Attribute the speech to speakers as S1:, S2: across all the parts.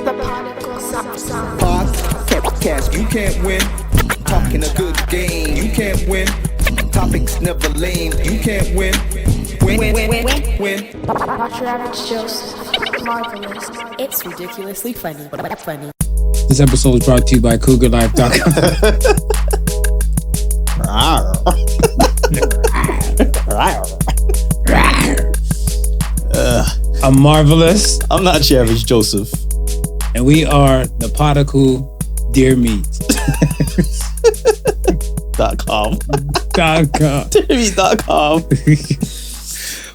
S1: The Podical sound.
S2: Podcast, you can't win. Talking a good game, you can't win. Topics never lame, you can't win. Win.
S1: Not your average Joseph. Marvelous.
S3: It's ridiculously funny, but funny.
S4: This episode is brought to you by CougarLife.com. I'm Marvelous.
S5: I'm not your average Joseph.
S4: And we are the Podical Deer Meat.
S5: .com.
S4: .com.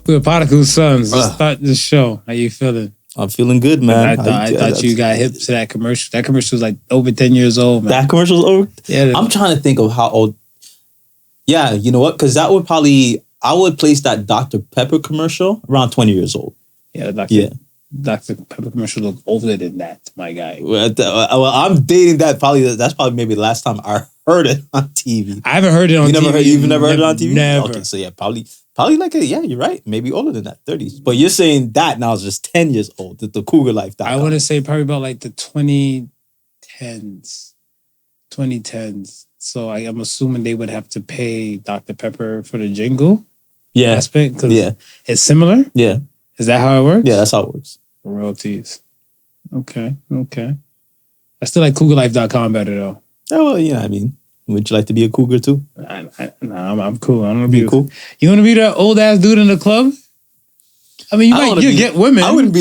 S4: We're the Podical Sons. Let's start this show. How you feeling?
S5: I'm feeling good, man.
S4: I thought you got hip to that commercial. That commercial was like over 10 years old, man.
S5: That commercial's over?
S4: Yeah.
S5: I'm trying to think of how old. Yeah, you know what? Because that would probably, I would place that Dr. Pepper commercial around 20 years old.
S4: Yeah, Dr. Pepper commercial look older than that, my guy.
S5: Well, I'm dating that. That's probably maybe the last time I heard it on TV.
S4: I haven't heard it on TV.
S5: You've never heard it on TV?
S4: Never.
S5: Okay, so yeah, probably like yeah, you're right. Maybe older than that, 30s. But you're saying that now is just 10 years old. The Cougar Life.
S4: I want to say probably about like the 2010s. So I am assuming they would have to pay Dr. Pepper for the jingle aspect.
S5: Yeah.
S4: It's similar?
S5: Yeah.
S4: Is that how it works?
S5: Yeah, that's how it works.
S4: Royalties. Okay. I still like CougarLife.com better though.
S5: Oh, well, yeah, I mean, would you like to be a cougar too?
S4: I'm cool. I don't want to be cool. You want to be that old ass dude in the club? I mean, you get women.
S5: I wouldn't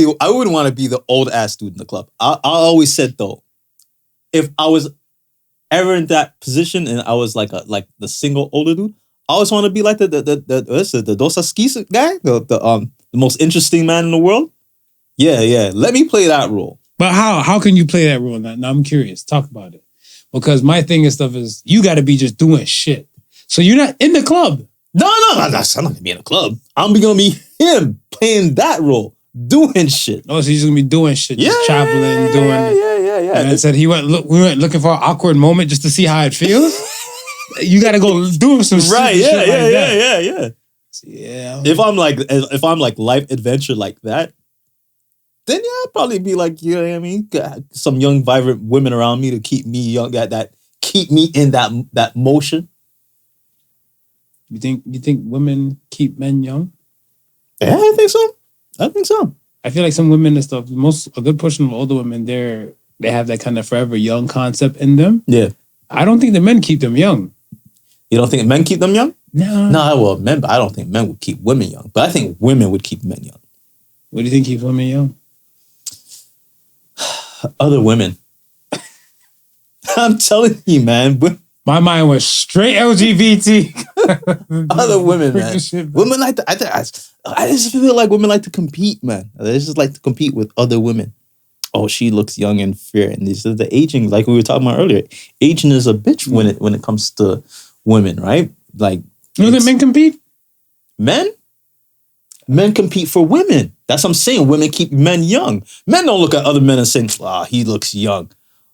S5: want to be the old ass dude in the club. I always said though, if I was ever in that position and I was like the single older dude, I always want to be like the Dosa Skis guy, the most interesting man in the world. Yeah. Let me play that role.
S4: But how can you play that role? Now I'm curious. Talk about it. Because my thing and stuff is you got to be just doing shit. So you're not in the club.
S5: No, I'm not going to be in a club. I'm going to be him playing that role, doing shit.
S4: Oh, so he's going to be doing shit, just traveling, doing.
S5: Yeah.
S4: And I said we went looking for an awkward moment just to see how it feels. You got to go do some shit.
S5: Right, yeah.
S4: Yeah.
S5: If I'm like life adventure like that, then yeah, I'd probably be like, you know what I mean? Got some young, vibrant women around me to keep me young, keep me in that motion.
S4: You think women keep men young?
S5: Yeah, I think so.
S4: I feel like some women and stuff, a good portion of older women, they have that kind of forever young concept in them.
S5: Yeah.
S4: I don't think the men keep them young.
S5: You don't think men keep them young?
S4: No.
S5: No, well, men, but I don't think men would keep women young. But I think women would keep men young.
S4: What do you think keeps women young?
S5: Other women. I'm telling you, man.
S4: My mind was straight LGBT.
S5: Other women, man. Women like to, I just feel like women like to compete, man. They just like to compete with other women. Oh, she looks young and fair. And this is the aging, like we were talking about earlier. Aging is a bitch when it comes to women, right? Like,
S4: you think men compete?
S5: Men compete for women. That's what I'm saying. Women keep men young. Men don't look at other men and say, he looks young.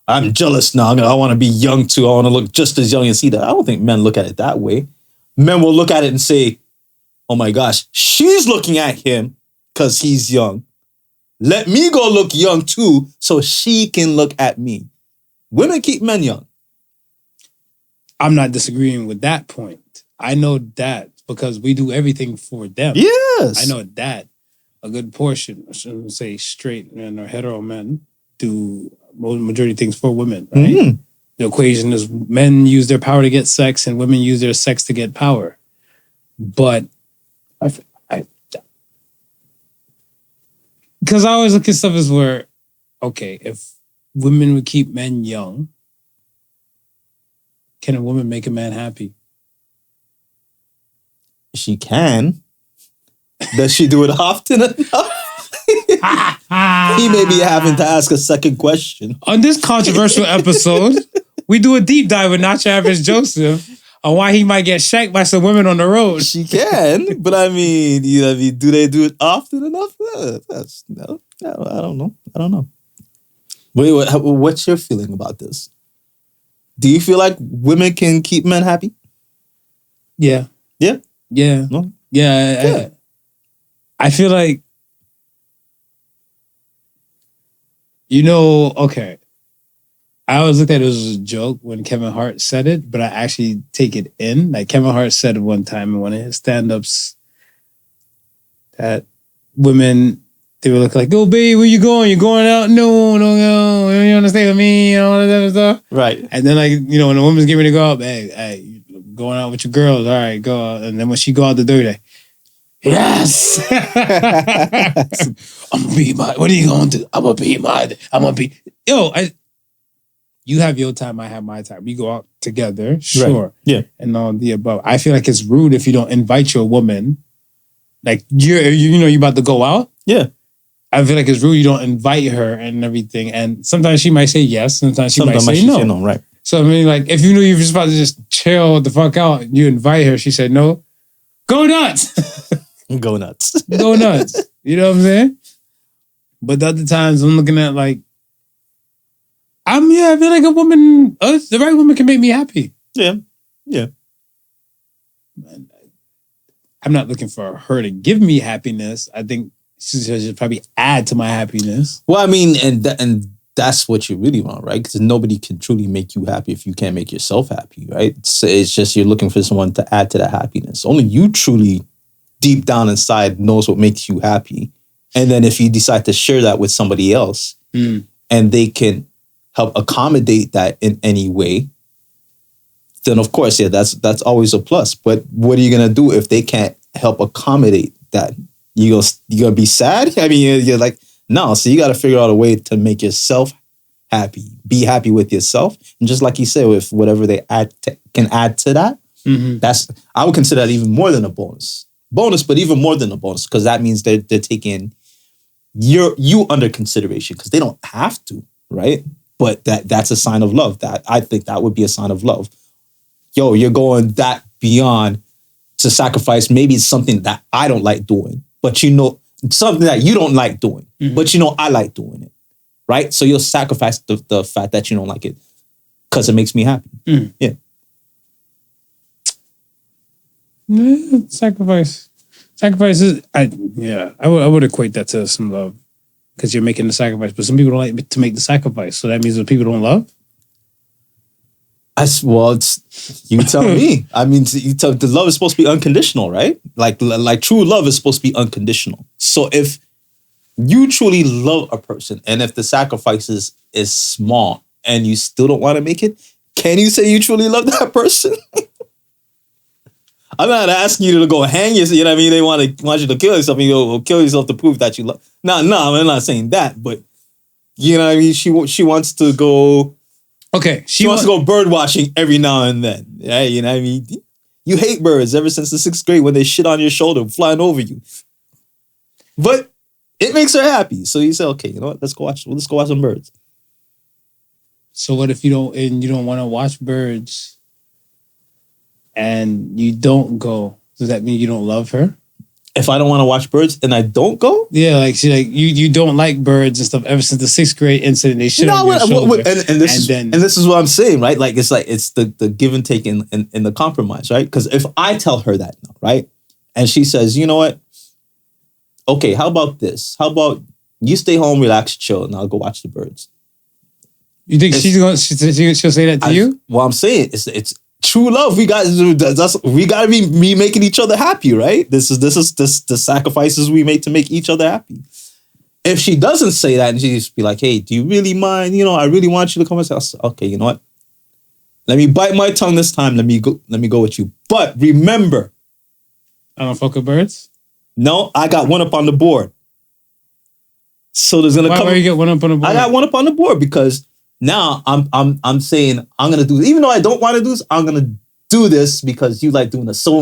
S5: I'm jealous now. I want to be young too. I want to look just as young as he does. I don't think men look at it that way. Men will look at it and say, oh my gosh, she's looking at him because he's young. Let me go look young too so she can look at me. Women keep men young.
S4: I'm not disagreeing with that point. I know that because we do everything for them.
S5: Yes.
S4: I know that a good portion, I shouldn't say straight men or hetero men, do majority of things for women, right? Mm-hmm. The equation is men use their power to get sex and women use their sex to get power. But because I always look at stuff as where, okay, if women would keep men young, can a woman make a man happy?
S5: She can. Does she do it often enough? He may be having to ask a second question.
S4: On this controversial episode, we do a deep dive with Not Your Average Joseph on why he might get shanked by some women on the road.
S5: She can, but I mean, do they do it often enough? No, I don't know. Wait, what's your feeling about this? Do you feel like women can keep men happy?
S4: Yeah.
S5: Yeah?
S4: Yeah.
S5: No?
S4: Yeah. I feel like Okay. I always looked at it as a joke when Kevin Hart said it, but I actually take it in. Like Kevin Hart said one time in one of his stand-ups that women, they were looking like, "Oh, babe, where you going? You going out? No. You want to stay with me?" And all that other stuff.
S5: Right.
S4: And then, like, when the woman's getting ready to go out, hey, you going out with your girls? All right, go out. And then when she go out the door, like, yes. I'm gonna be my. What are you gonna do? I'm gonna be. You have your time, I have my time. We go out together, sure.
S5: Right. Yeah.
S4: And all the above. I feel like it's rude if you don't invite your woman. Like you're about to go out.
S5: Yeah.
S4: I feel like it's rude you don't invite her and everything. And sometimes she might say yes, sometimes she might say no.
S5: Right.
S4: So I mean, like if you knew you were just about to just chill the fuck out, you invite her, she said no. Go nuts.
S5: Go nuts.
S4: Go nuts. You know what I'm saying? But the other times I'm looking at like, I feel like a woman, the right woman can make me happy.
S5: Yeah. Yeah.
S4: I'm not looking for her to give me happiness. I think she should probably add to my happiness.
S5: Well, I mean, and that's what you really want, right? Because nobody can truly make you happy if you can't make yourself happy, right? It's just you're looking for someone to add to that happiness. Only you truly, deep down inside, knows what makes you happy. And then if you decide to share that with somebody else, and they can help accommodate that in any way, then of course, yeah, that's always a plus. But what are you gonna do if they can't help accommodate that? You gonna be sad? I mean, you're like, no. So you got to figure out a way to make yourself happy, be happy with yourself, and just like you said, with whatever they can add to that, that's I would consider that even more than a bonus, but even more than a bonus because that means they're taking you under consideration because they don't have to, right? But that's a sign of love. That I think that would be a sign of love. Yo, you're going that beyond to sacrifice. Maybe it's something that I don't like doing, but something that you don't like doing, but I like doing it, right? So you'll sacrifice the fact that you don't like it because it makes me happy. Yeah.
S4: Sacrifice is, I would equate that to some love because you're making the sacrifice, but some people don't like to make the sacrifice. So that means that people don't love?
S5: You tell me. I mean, the love is supposed to be unconditional, right? Like true love is supposed to be unconditional. So if you truly love a person and if the sacrifices is small and you still don't want to make it, can you say you truly love that person? I'm not asking you to go hang yourself. You know what I mean? They want you to kill yourself and you go kill yourself to prove that you love. No, I'm not saying that. But you know what I mean? She wants to go.
S4: Okay,
S5: she wants to go bird watching every now and then. Yeah, you know what I mean? You hate birds ever since the 6th grade when they shit on your shoulder, flying over you. But it makes her happy. So you say, okay, you know what? Let's go watch some birds.
S4: So what if you don't want to watch birds and you don't go? Does that mean you don't love her?
S5: If I don't want to watch birds and I don't go?
S4: Yeah, like you don't like birds and stuff ever since the 6th grade incident. They shit on your shoulder.
S5: And this is what I'm saying, right? Like it's the give and take in the compromise, right? Because if I tell her that, right, and she says, you know what? Okay, how about this? How about you stay home, relax, chill, and I'll go watch the birds. You think she'll
S4: say that to you?
S5: Well, I'm saying it's true love. We got to be making each other happy, right? This is the sacrifices we make to make each other happy. If she doesn't say that and she just be like, "Hey, do you really mind? You know, I really want you to come." I'll say, okay, you know what? Let me bite my tongue this time. Let me go with you. But remember,
S4: I don't fuck with birds.
S5: No, I got one up on the board. So there's gonna come.
S4: Why you get one up on the board?
S5: I got one up on the board because now I'm saying I'm gonna do this. Even though I don't want to do this, I'm gonna do this because you like doing this. So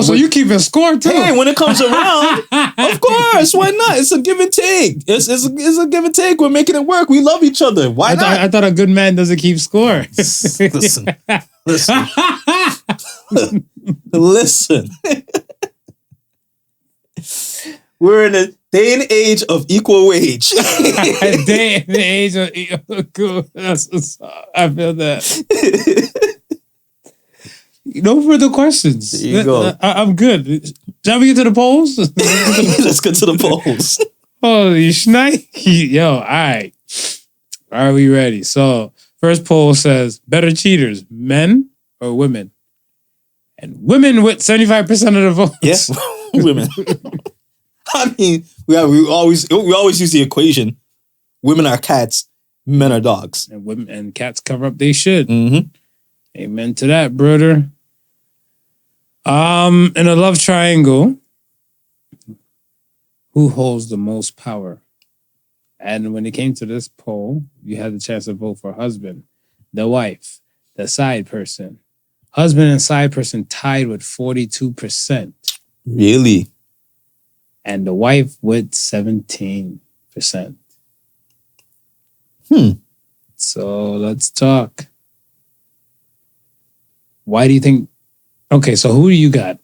S4: so you keeping score too?
S5: Hey, when it comes around, of course, why not? It's a give and take. It's a give and take. We're making it work. We love each other. Why not?
S4: I thought a good man doesn't keep score.
S5: Listen. We're in a day and age of equal wage.
S4: Day and age of equal. I feel that. No further questions.
S5: There you go.
S4: I'm good. Shall we get to the polls?
S5: Let's get to the polls.
S4: Holy shnipe. Yo, all right. Are we ready? So, first poll says better cheaters, men or women? And women with 75% of the votes.
S5: Yes, women. I mean, we always use the equation: women are cats, men are dogs.
S4: And women and cats cover up they shit.
S5: Mm-hmm.
S4: Amen to that, brother. In a love triangle, who holds the most power? And when it came to this poll, you had the chance to vote for husband, the wife, the side person. Husband and side person tied with 42%.
S5: Really?
S4: And the wife with 17%. So let's talk. Why do you think? Okay, so who do you got?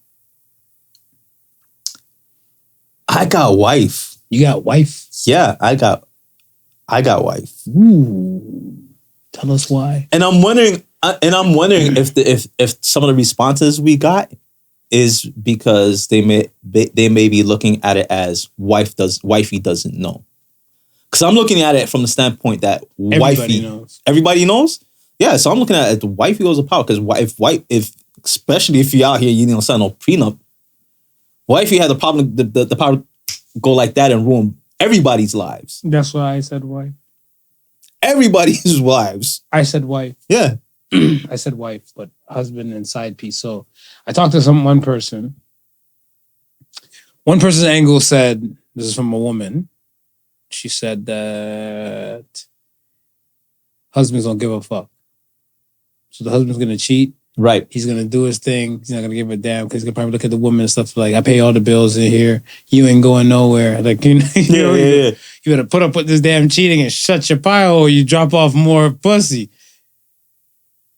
S5: I got wife.
S4: You got wife?
S5: Yeah, I got wife.
S4: Ooh. Tell us why.
S5: And I'm wondering if some of the responses we got is because they may be looking at it as wifey doesn't know. Because I'm looking at it from the standpoint that everybody knows. Yeah, so I'm looking at it, the wifey goes to power because if especially if you're out here, you don't sign no prenup. Wifey had the problem, the power to go like that and ruin everybody's lives.
S4: That's why I said wife.
S5: Everybody's wives.
S4: I said wife.
S5: Yeah.
S4: I said wife, but husband and side piece. So I talked to one person. One person's angle said, this is from a woman. She said that husbands don't give a fuck. So the husband's going to cheat.
S5: Right.
S4: He's going to do his thing. He's not going to give a damn because he's going to probably look at the woman and stuff like, I pay all the bills in here. You ain't going nowhere. Like, you better put up with this damn cheating and shut your pie hole or you drop off more pussy.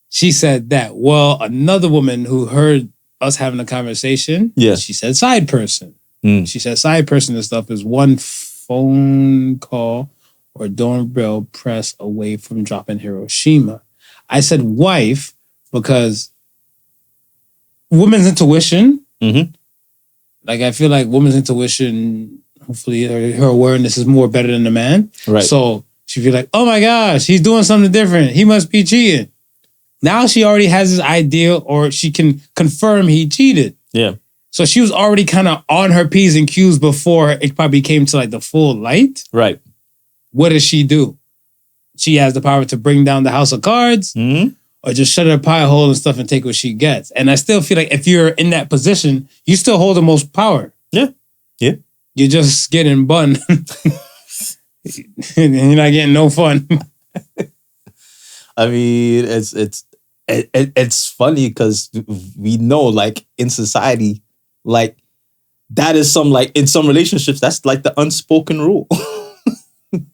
S4: She said that. Well, another woman who heard us having a conversation, she said side person. She said side person and stuff is one phone call or doorbell press away from dropping Hiroshima. I said wife because women's intuition, like I feel like women's intuition, hopefully her awareness is more better than the man.
S5: Right.
S4: So she'd be like, oh my gosh, he's doing something different. He must be cheating. Now she already has this idea or she can confirm he cheated.
S5: Yeah.
S4: So she was already kind of on her P's and Q's before it probably came to like the full light.
S5: Right.
S4: What does she do? She has the power to bring down the house of cards or just shut her pie hole and stuff and take what she gets. And I still feel like if you're in that position, you still hold the most power.
S5: Yeah. Yeah.
S4: You're just getting bun. And you're not getting no fun.
S5: I mean, it's funny because we know, like in society, like that is some like in some relationships that's like the unspoken rule.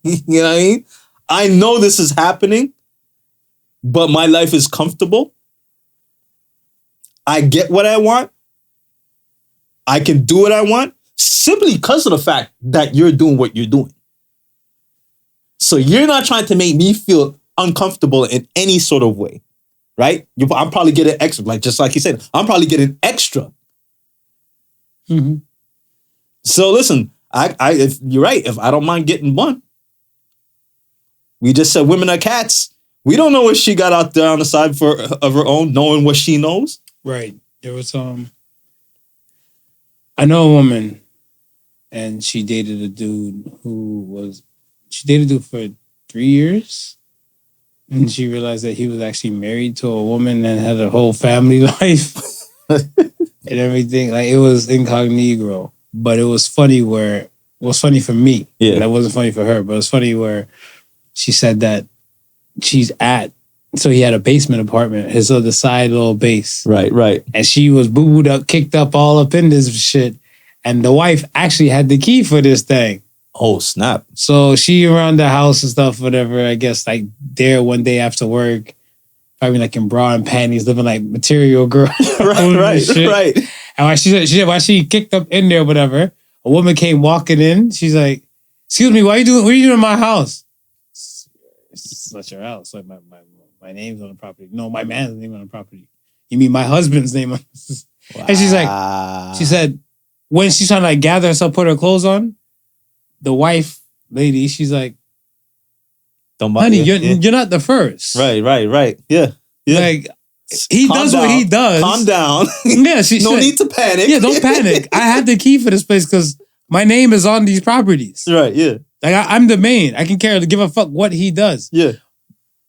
S5: You know what I mean? I know this is happening, but my life is comfortable. I get what I want. I can do what I want simply because of the fact that you're doing what you're doing. So you're not trying to make me feel uncomfortable in any sort of way, right? I'm probably getting extra, like just like you said, I'm probably getting extra. So listen, if you're right, if I don't mind getting one, we just said women are cats. We don't know what she got out there on the side of her own, knowing what she knows.
S4: Right. There was I know a woman, and she dated a dude she dated a dude for 3 years. And she realized that he was actually married to a woman and had a whole family life and everything. Like it was incognito. But it was funny it was funny for me. Yeah. That wasn't funny for her, but it was funny where she said that so he had a basement apartment, his other side little base.
S5: Right.
S4: And she was booed up, kicked up all up in this shit. And the wife actually had the key for this thing.
S5: Oh, snap.
S4: So she around the house and stuff, whatever, I guess like there one day after work, probably like in bra and panties, living like material girl.
S5: right.
S4: And while she kicked up in there, whatever, a woman came walking in. She's like, excuse me, what are you doing in my house? It's not your house. Like my name's on the property. No, my man's name on the property. You mean my husband's name? Wow. And she's like, she said, when she's trying to like gather herself, put her clothes on, the wife lady, she's like,
S5: Don't
S4: honey,
S5: yeah,
S4: you're not the first.
S5: Right. Yeah.
S4: Like he
S5: Calm
S4: does
S5: down.
S4: what he does.
S5: Calm down.
S4: Yeah,
S5: No need to panic.
S4: Yeah, don't panic. I have the key for this place because my name is on these properties.
S5: Right. Yeah.
S4: Like I'm the main. I can give a fuck what he does.
S5: Yeah.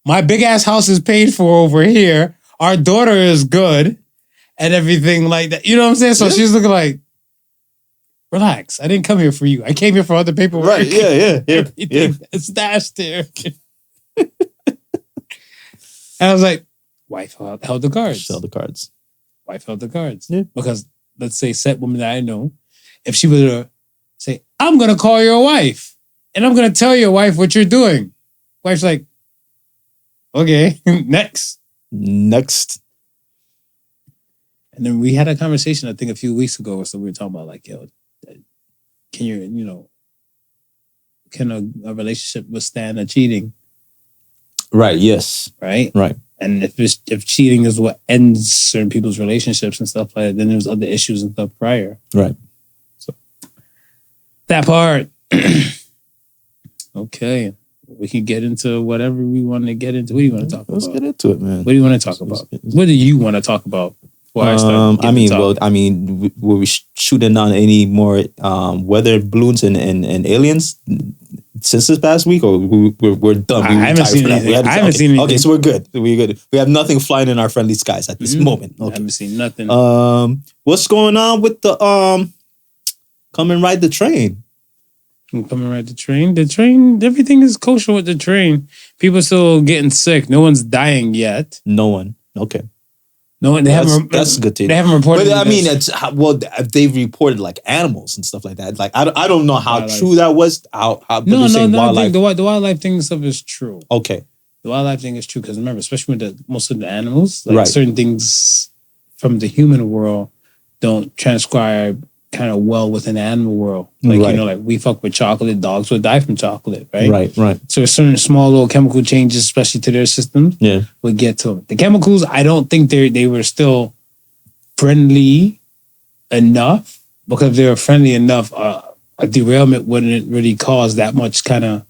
S4: My big ass house is paid for over here. Our daughter is good and everything like that. You know what I'm saying? So she's looking like, relax. I didn't come here for you. I came here for other paperwork.
S5: Right. Yeah.
S4: It's stashed there. And I was like, wife held the cards.
S5: Sell the cards.
S4: Wife held the cards.
S5: Yeah.
S4: Because let's say set woman that I know, if she were to say, I'm gonna call your wife and I'm gonna tell your wife what you're doing. Wife's like, okay, next.
S5: And
S4: then we had a conversation, I think a few weeks ago, so we were talking about like, yo, can a relationship withstand a cheating?
S5: Right. Yes.
S4: Right.
S5: Right.
S4: And if cheating is what ends certain people's relationships and stuff like that, then there's other issues and stuff prior.
S5: Right.
S4: So that part. Okay. We can get into whatever we want to get into. What do you want to talk about?
S5: Let's get into it, man.
S4: What do you want to talk about? What do you want to talk about? Were
S5: we shooting on any more weather balloons and aliens since this past week, or we're done?
S4: I haven't seen anything. I haven't seen anything.
S5: Okay, so we're good. We're good. We have nothing flying in our friendly skies at this moment. Okay.
S4: I haven't seen nothing.
S5: What's going on with the come and ride the train?
S4: Come and ride the train. The train, everything is kosher with the train. People still getting sick. No one's dying yet.
S5: No one. Okay.
S4: No one.
S5: That's good to hear.
S4: They haven't reported.
S5: But I mean, they've reported like animals and stuff like that. Like I don't know how true that was.
S4: No. The wildlife thing and stuff is true.
S5: Okay.
S4: The wildlife thing is true because remember, especially with most of the animals, like
S5: right.
S4: certain things from the human world don't transcribe kind of well within the animal world. Like,
S5: right.
S4: like we fuck with chocolate, dogs would die from chocolate, right?
S5: Right.
S4: So certain small little chemical changes, especially to their systems, would get to them. The chemicals, I don't think they were still friendly enough because if they were friendly enough, a derailment wouldn't really cause that much kind of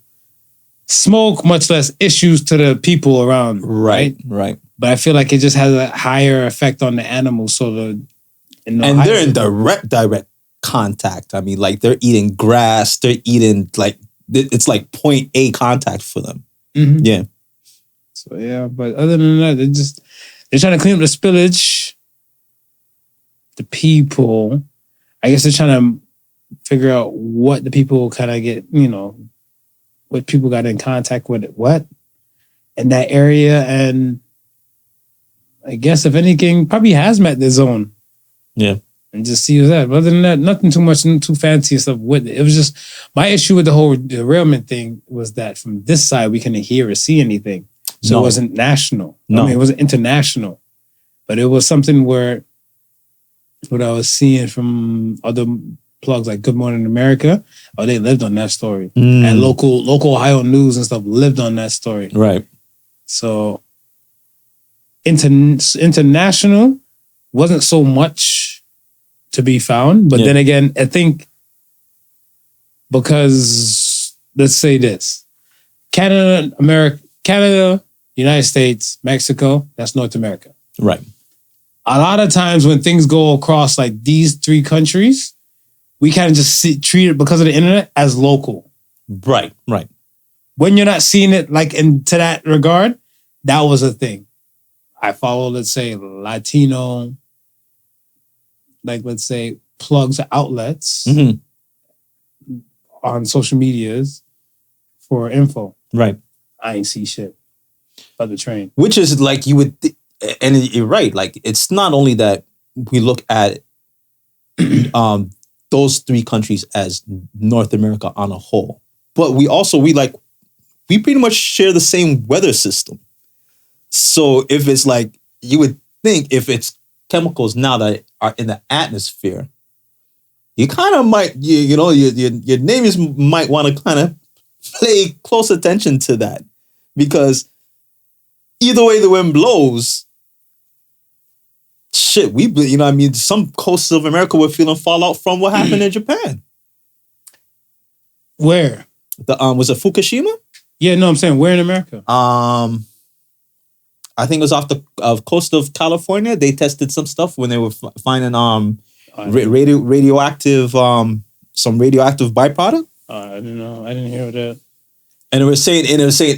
S4: smoke, much less issues to the people around.
S5: Right.
S4: But I feel like it just has a higher effect on the animals. So
S5: they're in direct contact. I mean, like they're eating grass. They're eating like it's like point A contact for them.
S4: Mm-hmm.
S5: Yeah.
S4: So yeah, but other than that, they're trying to clean up the spillage. The people, I guess they're trying to figure out what the people kind of get. What people got in contact with what in that area, and I guess if anything, probably hazmat their zone.
S5: Yeah.
S4: And just see that. But other than that, nothing too much, too fancy stuff with it. It was just my issue with the whole derailment thing was that from this side we couldn't hear or see anything. So it wasn't national.
S5: No.
S4: I mean, it wasn't international. But it was something where what I was seeing from other plugs like Good Morning America, they lived on that story. And local Ohio news and stuff lived on that story.
S5: Right.
S4: So international wasn't so much to be found. But then again, I think because, let's say this, Canada, United States, Mexico, that's North America.
S5: Right.
S4: A lot of times when things go across like these three countries, we kind of just treat it because of the internet as local.
S5: Right.
S4: When you're not seeing it like into that regard, that was a thing. I follow, let's say, Latino, like let's say plugs outlets on social medias for info.
S5: Right.
S4: I ain't see shit about the train.
S5: Which is like you would, and you're right. Like it's not only that we look at those three countries as North America on a whole, but we pretty much share the same weather system. So if it's like, you would think if it's chemicals now that are in the atmosphere, you kind of might, your neighbors might want to kind of pay close attention to that, because either way the wind blows, shit, some coasts of America were feeling fallout from what happened in Japan.
S4: Where?
S5: Was it Fukushima?
S4: Yeah, no, I'm saying where in America?
S5: I think it was off the coast of California. They tested some stuff when they were finding radioactive some radioactive byproduct.
S4: I didn't know. I didn't hear that.
S5: And it was saying,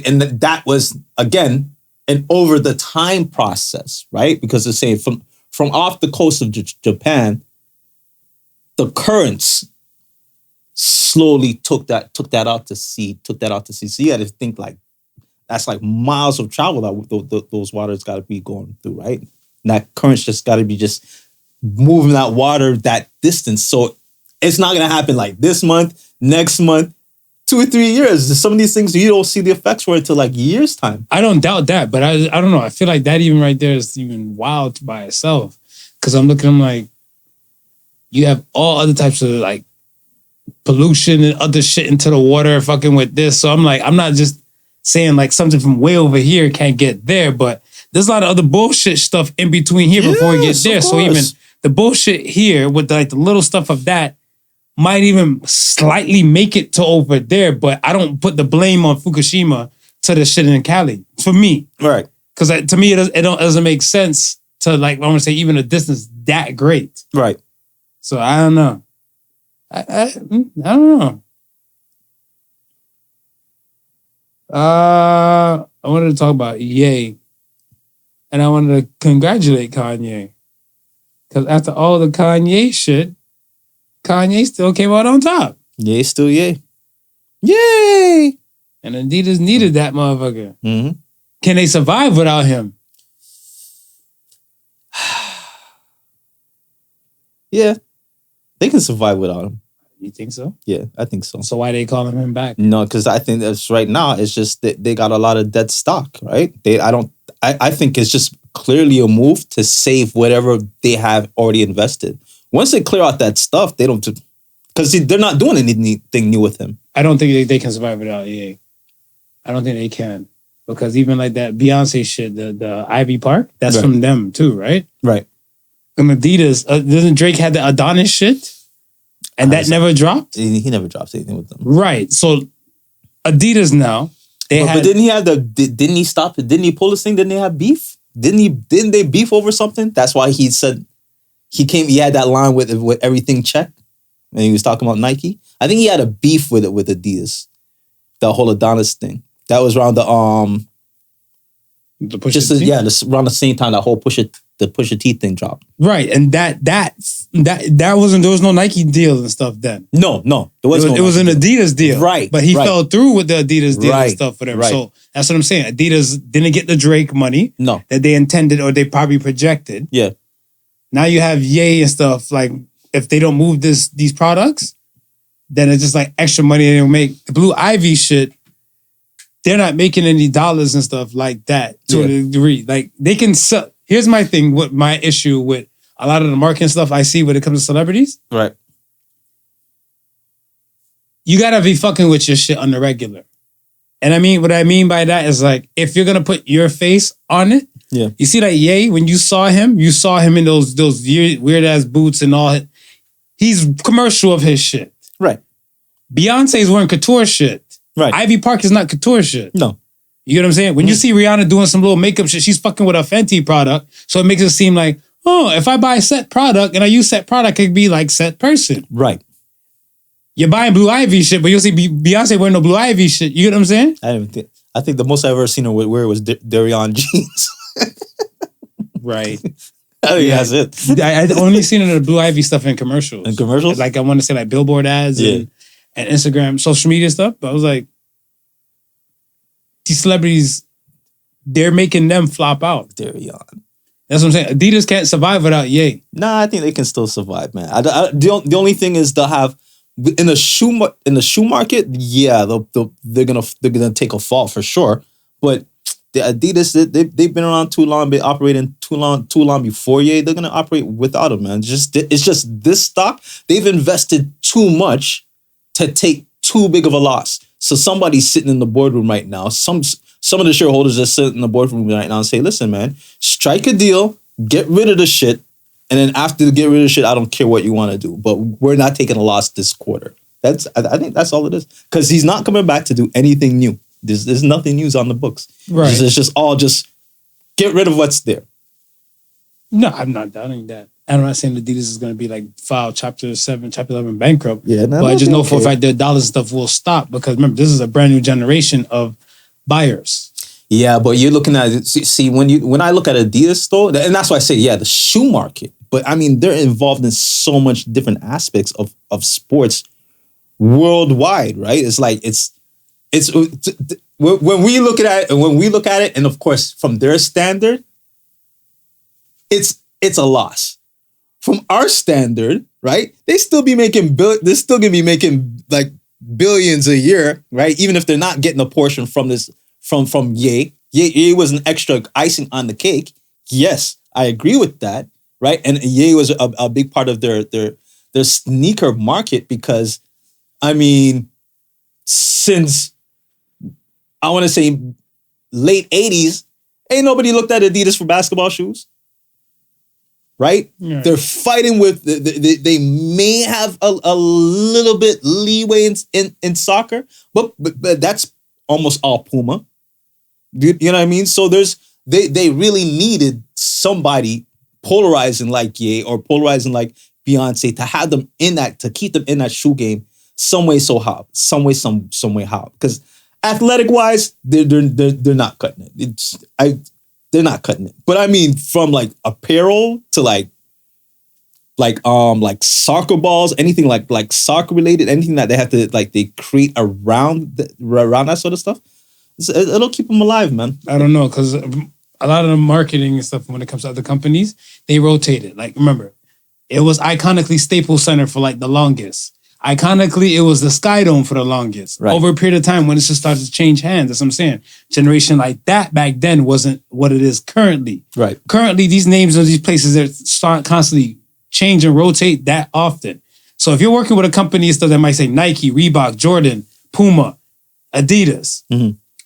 S5: and that was again an over the time process, right? Because it's saying from off the coast of Japan, the currents slowly took that out to sea. So you had to think like that's like miles of travel that those waters got to be going through, right? And that current's just got to be just moving that water that distance. So it's not gonna happen like this month, next month, 2 or 3 years. Some of these things you don't see the effects for until like years time.
S4: I don't doubt that, but I don't know. I feel like that even right there is even wild by itself. Because I'm like, you have all other types of like pollution and other shit into the water fucking with this. So I'm like, I'm not just saying like something from way over here can't get there, but there's a lot of other bullshit stuff in between here before we get there. So even the bullshit here with like the little stuff of that might even slightly make it to over there, but I don't put the blame on Fukushima to the shit in Cali for me.
S5: Right.
S4: Because to me, it doesn't make sense to like, I'm going to say even a distance that great.
S5: Right.
S4: So I don't know. I don't know. I wanted to talk about YEah. And I wanted to congratulate Kanye. Because after all the Kanye shit, Kanye still came out on top.
S5: Yay, still yay. Yay!
S4: And Adidas needed that motherfucker.
S5: Mm-hmm.
S4: Can they survive without him?
S5: Yeah. They can survive without him.
S4: You think so?
S5: Yeah, I think so.
S4: So why they calling him back?
S5: No, because I think that's right now, it's just that they got a lot of dead stock, right? I think it's just clearly a move to save whatever they have already invested. Once they clear out that stuff, they don't, because they're not doing anything new with him.
S4: I don't think they can survive without YEah. I don't think they can. Because even like that Beyonce shit, the Ivy Park, that's from them too, right?
S5: Right.
S4: And Adidas, doesn't Drake have the Adonis shit? And that never dropped?
S5: He never drops anything with them.
S4: Right. So Adidas now,
S5: but didn't he have didn't he stop it? Didn't he pull this thing? Didn't they have beef? Didn't they beef over something? That's why he said he had that line with everything checked. And he was talking about Nike. I think he had a beef with Adidas. The whole Adonis thing. That was around around the same time that whole Pusha T thing dropped.
S4: Right, and that wasn't, there was no Nike deal and stuff then.
S5: No, there was
S4: it was an Adidas deal.
S5: Right.
S4: But he fell through with the Adidas deal and stuff for them.
S5: Right.
S4: So that's what I'm saying. Adidas didn't get the Drake money that they intended or they probably projected.
S5: Yeah.
S4: Now you have YEah and stuff, like if they don't move these products, then it's just like extra money they don't make. The Blue Ivy shit, they're not making any dollars and stuff like that to a degree. Like they can sell. Here's my thing, what my issue with a lot of the marketing stuff I see when it comes to celebrities.
S5: Right.
S4: You gotta be fucking with your shit on the regular. And what I mean by that is like, if you're gonna put your face on it, you see that YEah, when you saw him in those weird ass boots and all. He's commercial of his shit.
S5: Right.
S4: Beyonce's wearing couture shit.
S5: Right.
S4: Ivy Park is not couture shit.
S5: No.
S4: You know what I'm saying? When you see Rihanna doing some little makeup shit, she's fucking with a Fenty product. So it makes it seem like, oh, if I buy set product and I use set product, it could be like set person.
S5: Right.
S4: You're buying Blue Ivy shit, but you'll see Beyonce wearing no Blue Ivy shit. You get what I'm saying?
S5: I think the most I've ever seen her wear was Darion jeans.
S4: Right.
S5: Oh, yeah, that's it.
S4: I only seen her in the Blue Ivy stuff in commercials.
S5: In commercials?
S4: Like I want to say like billboard ads and Instagram, social media stuff. But I was like, these celebrities, they're making them flop out.
S5: Darion.
S4: That's what I'm saying. Adidas can't survive without YEah.
S5: Nah, I think they can still survive, man. The only thing is they'll have in the shoe market. Yeah, they're gonna take a fall for sure. But the Adidas, they've been around too long, been operating too long before YEah. They're gonna operate without them, man. It's just this stock. They've invested too much to take too big of a loss. So somebody's sitting in the boardroom right now. Some of the shareholders are sitting in the boardroom right now and say, listen, man, strike a deal, get rid of the shit. And then after get rid of the shit, I don't care what you want to do. But we're not taking a loss this quarter. I think that's all it is. Because he's not coming back to do anything new. There's nothing news on the books.
S4: Right.
S5: It's just all just get rid of what's there.
S4: No, I'm not doubting that. And I'm not saying Adidas is going to be like file Chapter 7, Chapter 11 bankrupt.
S5: Yeah,
S4: but I just know for a fact their dollars and stuff will stop because remember, this is a brand new generation of buyers.
S5: Yeah, but you're looking at it. See, when I look at Adidas store, and that's why I say, yeah, the shoe market. But I mean, they're involved in so much different aspects of sports worldwide, right? It's like it's when we look at it, and of course from their standard, it's a loss. From our standard, right? They're still gonna be making like billions a year, right? Even if they're not getting a portion from this from YEah. YEah was an extra icing on the cake. Yes, I agree with that, right? And YEah was a big part of their sneaker market because, I mean, since I want to say late 80s, ain't nobody looked at Adidas for basketball shoes. Right? Yeah. They're fighting with, they may have a little bit leeway in soccer, but that's almost all Puma. You know what I mean? So they really needed somebody polarizing like YEah or polarizing like Beyonce to have them in that, to keep them in that shoe game some way some way how. Because athletic wise, they're not cutting it. They're not cutting it. But I mean, from like apparel to like soccer balls, anything like soccer related, anything that they have to like they create around that sort of stuff, it'll keep them alive, man.
S4: I don't know, because a lot of the marketing and stuff when it comes to other companies, they rotate it. Like remember, it was iconically Staples Center for like the longest. Iconically, it was the Sky Dome for the longest. Right. Over a period of time when it just started to change hands, that's what I'm saying. Generation like that back then wasn't what it is currently. Right. Currently, these names of these places that start constantly change and rotate that often. So if you're working with a company and stuff that might say Nike, Reebok, Jordan, Puma, Adidas,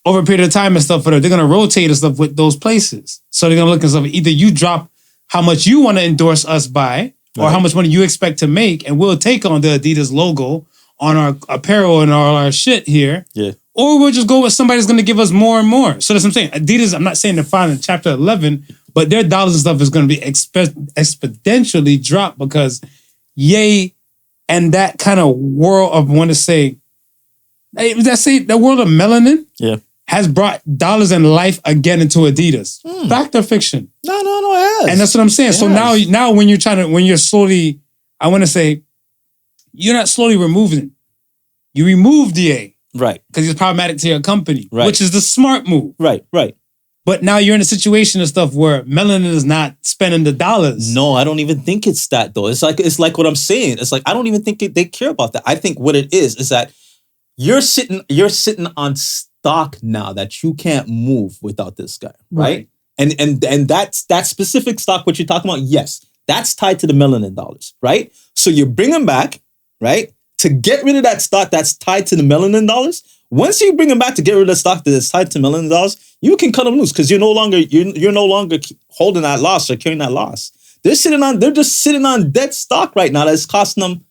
S4: over a period of time and stuff, they're going to rotate and stuff with those places. So they're going to look at stuff. Either you drop how much you want to endorse us by, or how much money you expect to make, and we'll take on the Adidas logo on our apparel and all our shit here. Yeah. Or we'll just go with somebody that's going to give us more and more. So that's what I'm saying. Adidas, I'm not saying they're fine in Chapter 11, but their dollars and stuff is going to be exponentially dropped because YEah and that kind of world of, want to say, that world of melanin has brought dollars and life again into Adidas. Fact or fiction?
S5: No, it has.
S4: And that's what I'm saying. So now when you're slowly, I want to say, you're not slowly removing. You removed YEah. Right. Because he's problematic to your company. Right. Which is the smart move. Right. But now you're in a situation and stuff where melanin is not spending the dollars.
S5: No, I don't even think it's that though. It's like what I'm saying. It's like, I don't even think they care about that. I think what it is that you're sitting on stock now that you can't move without this guy. Right. And that specific stock, what you're talking about, yes, that's tied to the melanin dollars, right? So you bring them back, right? To get rid of that stock that's tied to the melanin dollars. Once you bring them back to get rid of the stock that's tied to melanin dollars, you can cut them loose because you're no longer holding that loss or carrying that loss. They're just sitting on dead stock right now that's costing them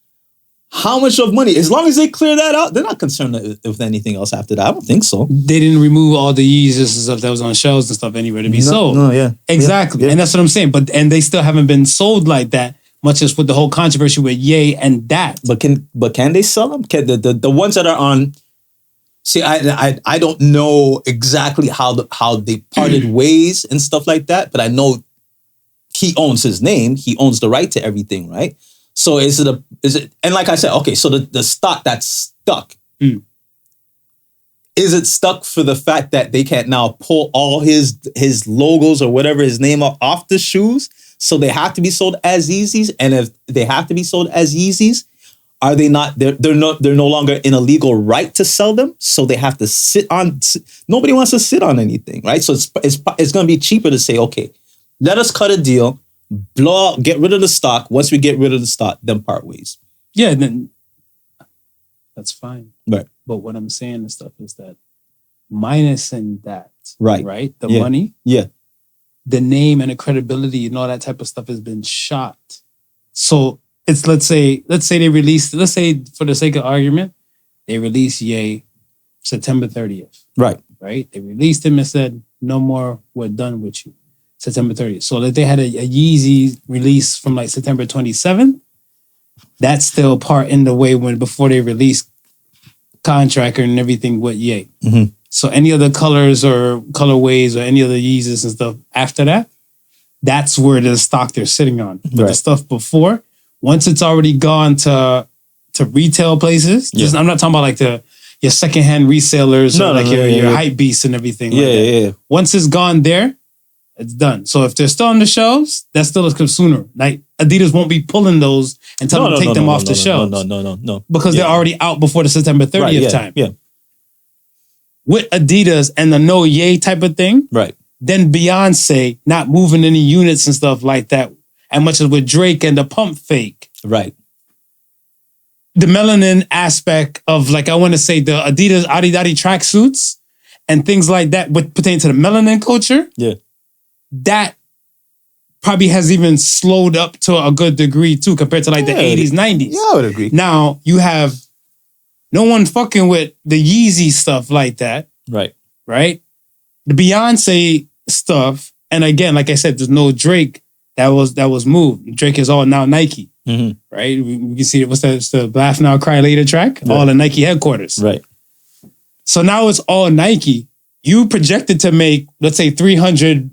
S5: how much of money? As long as they clear that out, they're not concerned with anything else after that. I don't think so.
S4: They didn't remove all the Yeezys and stuff that was on shelves and stuff anywhere to be sold. No, yeah. Exactly. Yeah. And that's what I'm saying. And they still haven't been sold like that, much as with the whole controversy with YEah and that.
S5: But can they sell them? Can the ones that are on... See, I don't know exactly how they parted ways and stuff like that, but I know he owns his name. He owns the right to everything, right? So is it and like I said, okay, so the stock that's stuck, is it stuck for the fact that they can't now pull all his logos or whatever his name off the shoes? So they have to be sold as Yeezys, and if they have to be sold as Yeezys, are they not? They're no longer in a legal right to sell them, so they have to sit on. Nobody wants to sit on anything, right? So it's going to be cheaper to say, okay, let us cut a deal. Blow out, get rid of the stock. Once we get rid of the stock, then part ways.
S4: Yeah, then that's fine. Right. But what I'm saying and stuff is that minusing that, right? The money, the name and the credibility and all that type of stuff has been shot. So it's let's say they released, let's say for the sake of argument, they release YEah September 30th.
S5: Right.
S4: right? They released him and said, no more, we're done with you. September 30th. So that they had a Yeezy release from like September 27th. That's still part in the way before they released Contractor and everything with Ye.
S5: Mhm.
S4: So any other colors or colorways or any other Yeezys and stuff after that, that's where the stock they're sitting on. But the
S5: Right.
S4: stuff before, once it's already gone to retail places,
S5: Yeah.
S4: I'm not talking about like your secondhand resellers
S5: No,
S4: or
S5: no,
S4: like
S5: no,
S4: your
S5: yeah.
S4: hype beasts and everything.
S5: Yeah,
S4: like that.
S5: yeah, yeah.
S4: Once it's gone there, it's done. So if they're still on the shelves, that's still a consumer. Like Adidas won't be pulling those and tell them to take them off the shelves.
S5: No.
S4: Because
S5: Yeah.
S4: they're already out before the September 30th
S5: Right, yeah,
S4: time.
S5: Yeah.
S4: With Adidas and the no yay type of thing,
S5: Right.
S4: then Beyonce not moving any units and stuff like that, as much as with Drake and the pump fake.
S5: Right.
S4: The melanin aspect of, like, I want to say the Adidas Adi tracksuits and things like that, what pertain to the melanin culture,
S5: Yeah.
S4: that probably has even slowed up to a good degree too, compared to like the
S5: Yeah.
S4: 80s, 90s.
S5: Yeah, I would agree.
S4: Now you have no one fucking with the Yeezy stuff like that,
S5: Right.
S4: right? The Beyonce stuff, and again, like I said, there's no Drake that was moved. Drake is all now Nike,
S5: Mm-hmm.
S4: right? We can see it. What's that? It's the Laugh Now, Cry Later track,
S5: Right.
S4: all in Nike headquarters.
S5: Right.
S4: So now it's all Nike. You projected to make, let's say, 300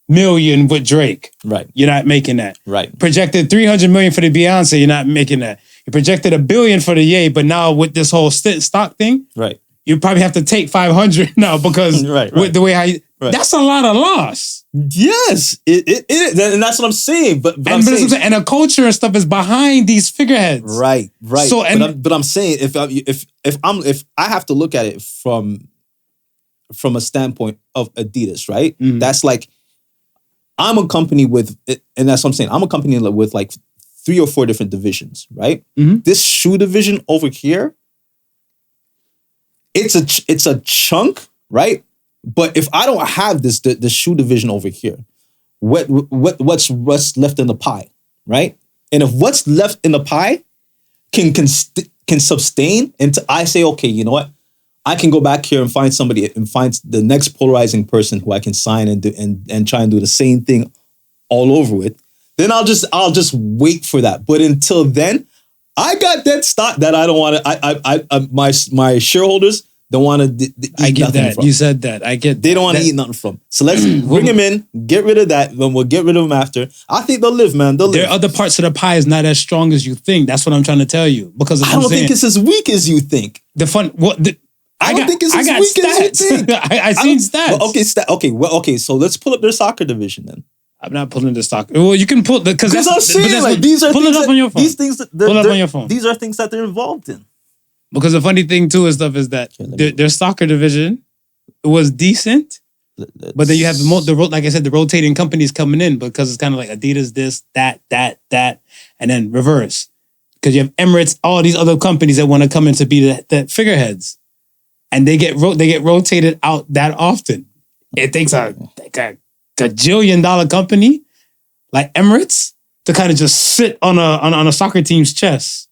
S4: million with Drake.
S5: Right.
S4: You're not making that.
S5: Right.
S4: Projected 300 million for the Beyonce. You're not making that. You projected $1 billion for the Ye, but now with this whole stock thing,
S5: Right.
S4: you probably have to take 500 now because
S5: Right,
S4: with
S5: right.
S4: the way how you,
S5: Right.
S4: that's a lot of loss.
S5: Yes, it is, and that's what I'm saying. But I'm
S4: And,
S5: saying,
S4: and the culture and stuff is behind these figureheads.
S5: right.
S4: So, and
S5: but I'm saying if I have to look at it from a standpoint of Adidas, right?
S4: Mhm.
S5: That's like I'm a company with, and that's what I'm saying. I'm a company with like 3 or 4 different divisions, right?
S4: Mhm.
S5: This shoe division over here, it's a chunk, right? But if I don't have the shoe division over here, what's left in the pie, right? And if what's left in the pie can sustain, and I say, okay, you know what? I can go back here and find somebody and find the next polarizing person who I can sign and do and try and do the same thing all over with. Then I'll just wait for that. But until then, I got that stock that I don't want to. My shareholders don't want to.
S4: I get that.
S5: From.
S4: You said that. I get
S5: They don't want to
S4: that.
S5: eat nothing from. So let's bring them in, get rid of that, then we'll get rid of them after. I think they'll live, man. They'll
S4: There
S5: live.
S4: are other parts of the pie is not as strong as you think. That's what I'm trying to tell you. Because
S5: I don't think it's as weak as you think.
S4: the fun. What the,
S5: I don't think it's
S4: I
S5: as
S4: got
S5: weak as you
S4: stats.
S5: think.
S4: I seen stats.
S5: Well, okay. So let's pull up their soccer division then.
S4: I'm not pulling the stock. Well, you can pull the because
S5: Because I'm saying like
S4: these are pull it
S5: things
S4: up
S5: that,
S4: on your phone.
S5: These things that
S4: Pull it up on your phone.
S5: These are things that they're involved in.
S4: Because the funny thing too is stuff is that their soccer division was decent, but then you have like I said, the rotating companies coming in because it's kind of like Adidas, this, that, and then reverse. Because you have Emirates, all these other companies that want to come in to be the figureheads, and they get rotated out that often. It takes a gajillion-dollar company like Emirates to kind of just sit on a soccer team's chest.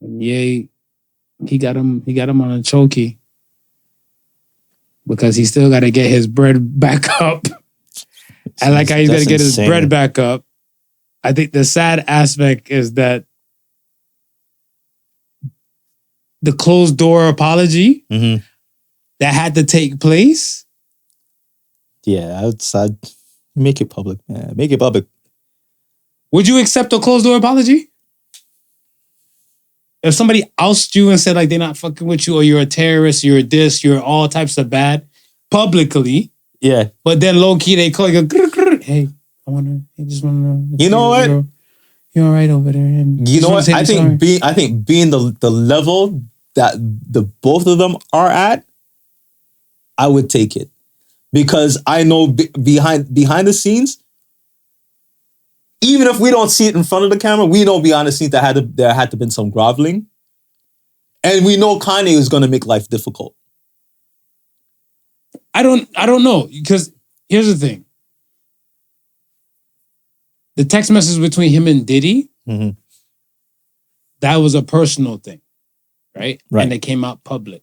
S4: Yay, he got him on a chokey because he still got to get his bread back up. I like how he's got to get his bread back up. I think the sad aspect is that the closed door apology
S5: Mm-hmm.
S4: that had to take place.
S5: Yeah, I'd make it public, man. Make it public.
S4: Would you accept a closed door apology? If somebody ousted you and said like they're not fucking with you or you're a terrorist, you're this, you're all types of bad publicly,
S5: Yeah.
S4: but then low key they call you, hey, I just want to know.
S5: You know what?
S4: You're all right over there. And
S5: You
S4: just
S5: know
S4: wanna
S5: what?
S4: say
S5: I
S4: sorry.
S5: think being the level that the both of them are at, I would take it because I know behind the scenes, even if we don't see it in front of the camera, we know behind the scenes there had to been some groveling, and we know Kanye is going to make life difficult.
S4: I don't know because here's the thing. the text message between him and Diddy, that was a personal thing, right? And it came out public.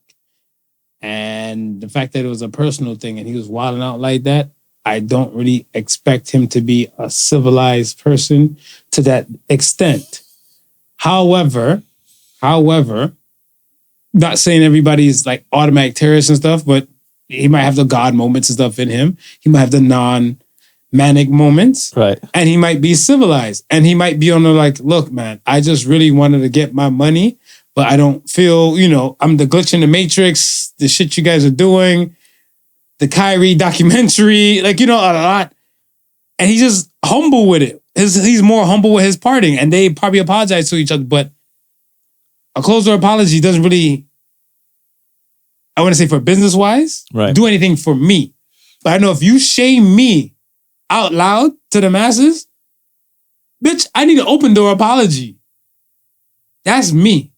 S4: And the fact that it was a personal thing and he was wilding out like that, I don't really expect him to be a civilized person to that extent. However, not saying everybody's like automatic terrorists and stuff, but he might have the God moments and stuff in him. He might have the non-manic moments.
S5: Right.
S4: And he might be civilized. And he might be on the like, look, man, I just really wanted to get my money, but I don't feel, I'm the glitch in the matrix, the shit you guys are doing, the Kyrie documentary, a lot. And he's just humble with it. He's more humble with his parting, and they probably apologize to each other, but a closed-door apology doesn't really, I want to say for business-wise, do anything for me. But I know if you shame me out loud to the masses, bitch, I need an open-door apology. That's me.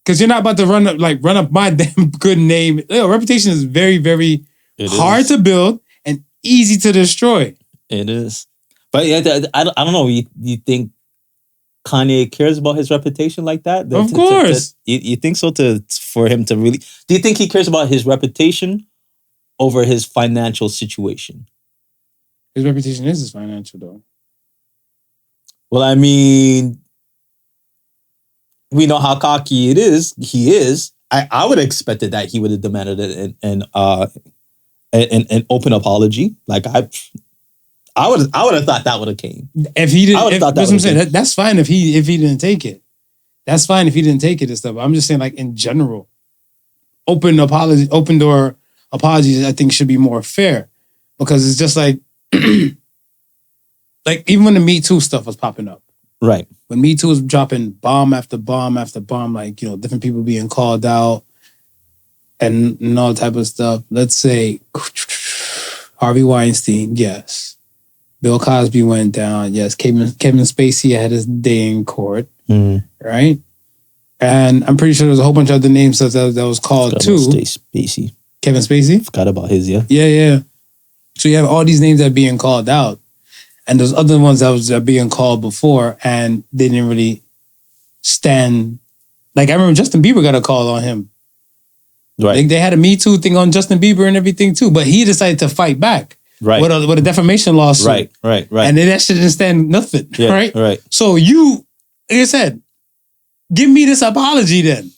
S4: Because you're not about to run up my damn good name. Reputation is very, very hard to build and easy to destroy.
S5: It is. But yeah, I don't know. You think Kanye cares about his reputation like that?
S4: Of course.
S5: You think so? For him to really... Do you think he cares about his reputation over his financial situation?
S4: His reputation is his financial, though.
S5: Well, I mean... We know how cocky he is. I would have expected that he would have demanded an open apology. Like I would have thought that would have came.
S4: If he didn't, that's what I'm saying. That's fine if he didn't take it. That's fine if he didn't take it and stuff. I'm just saying, like in general, open door apologies, I think should be more fair, because it's just like even when the Me Too stuff was popping up.
S5: Right.
S4: When Me Too was dropping bomb after bomb after bomb, different people being called out and all type of stuff. Let's say Harvey Weinstein, yes. Bill Cosby went down, yes. Kevin Spacey had his day in court, right? And I'm pretty sure there's a whole bunch of other names that was called too.
S5: Spacey.
S4: Kevin Spacey?
S5: Forgot about his, yeah.
S4: Yeah. So you have all these names that are being called out. And there's other ones that was being called before, and they didn't really stand. Like, I remember Justin Bieber got a call on him.
S5: Right.
S4: They had a Me Too thing on Justin Bieber and everything too, but he decided to fight back.
S5: Right.
S4: With a defamation lawsuit.
S5: Right.
S4: And then that shit didn't stand nothing.
S5: Yeah,
S4: right. So you, like I said, give me this apology then.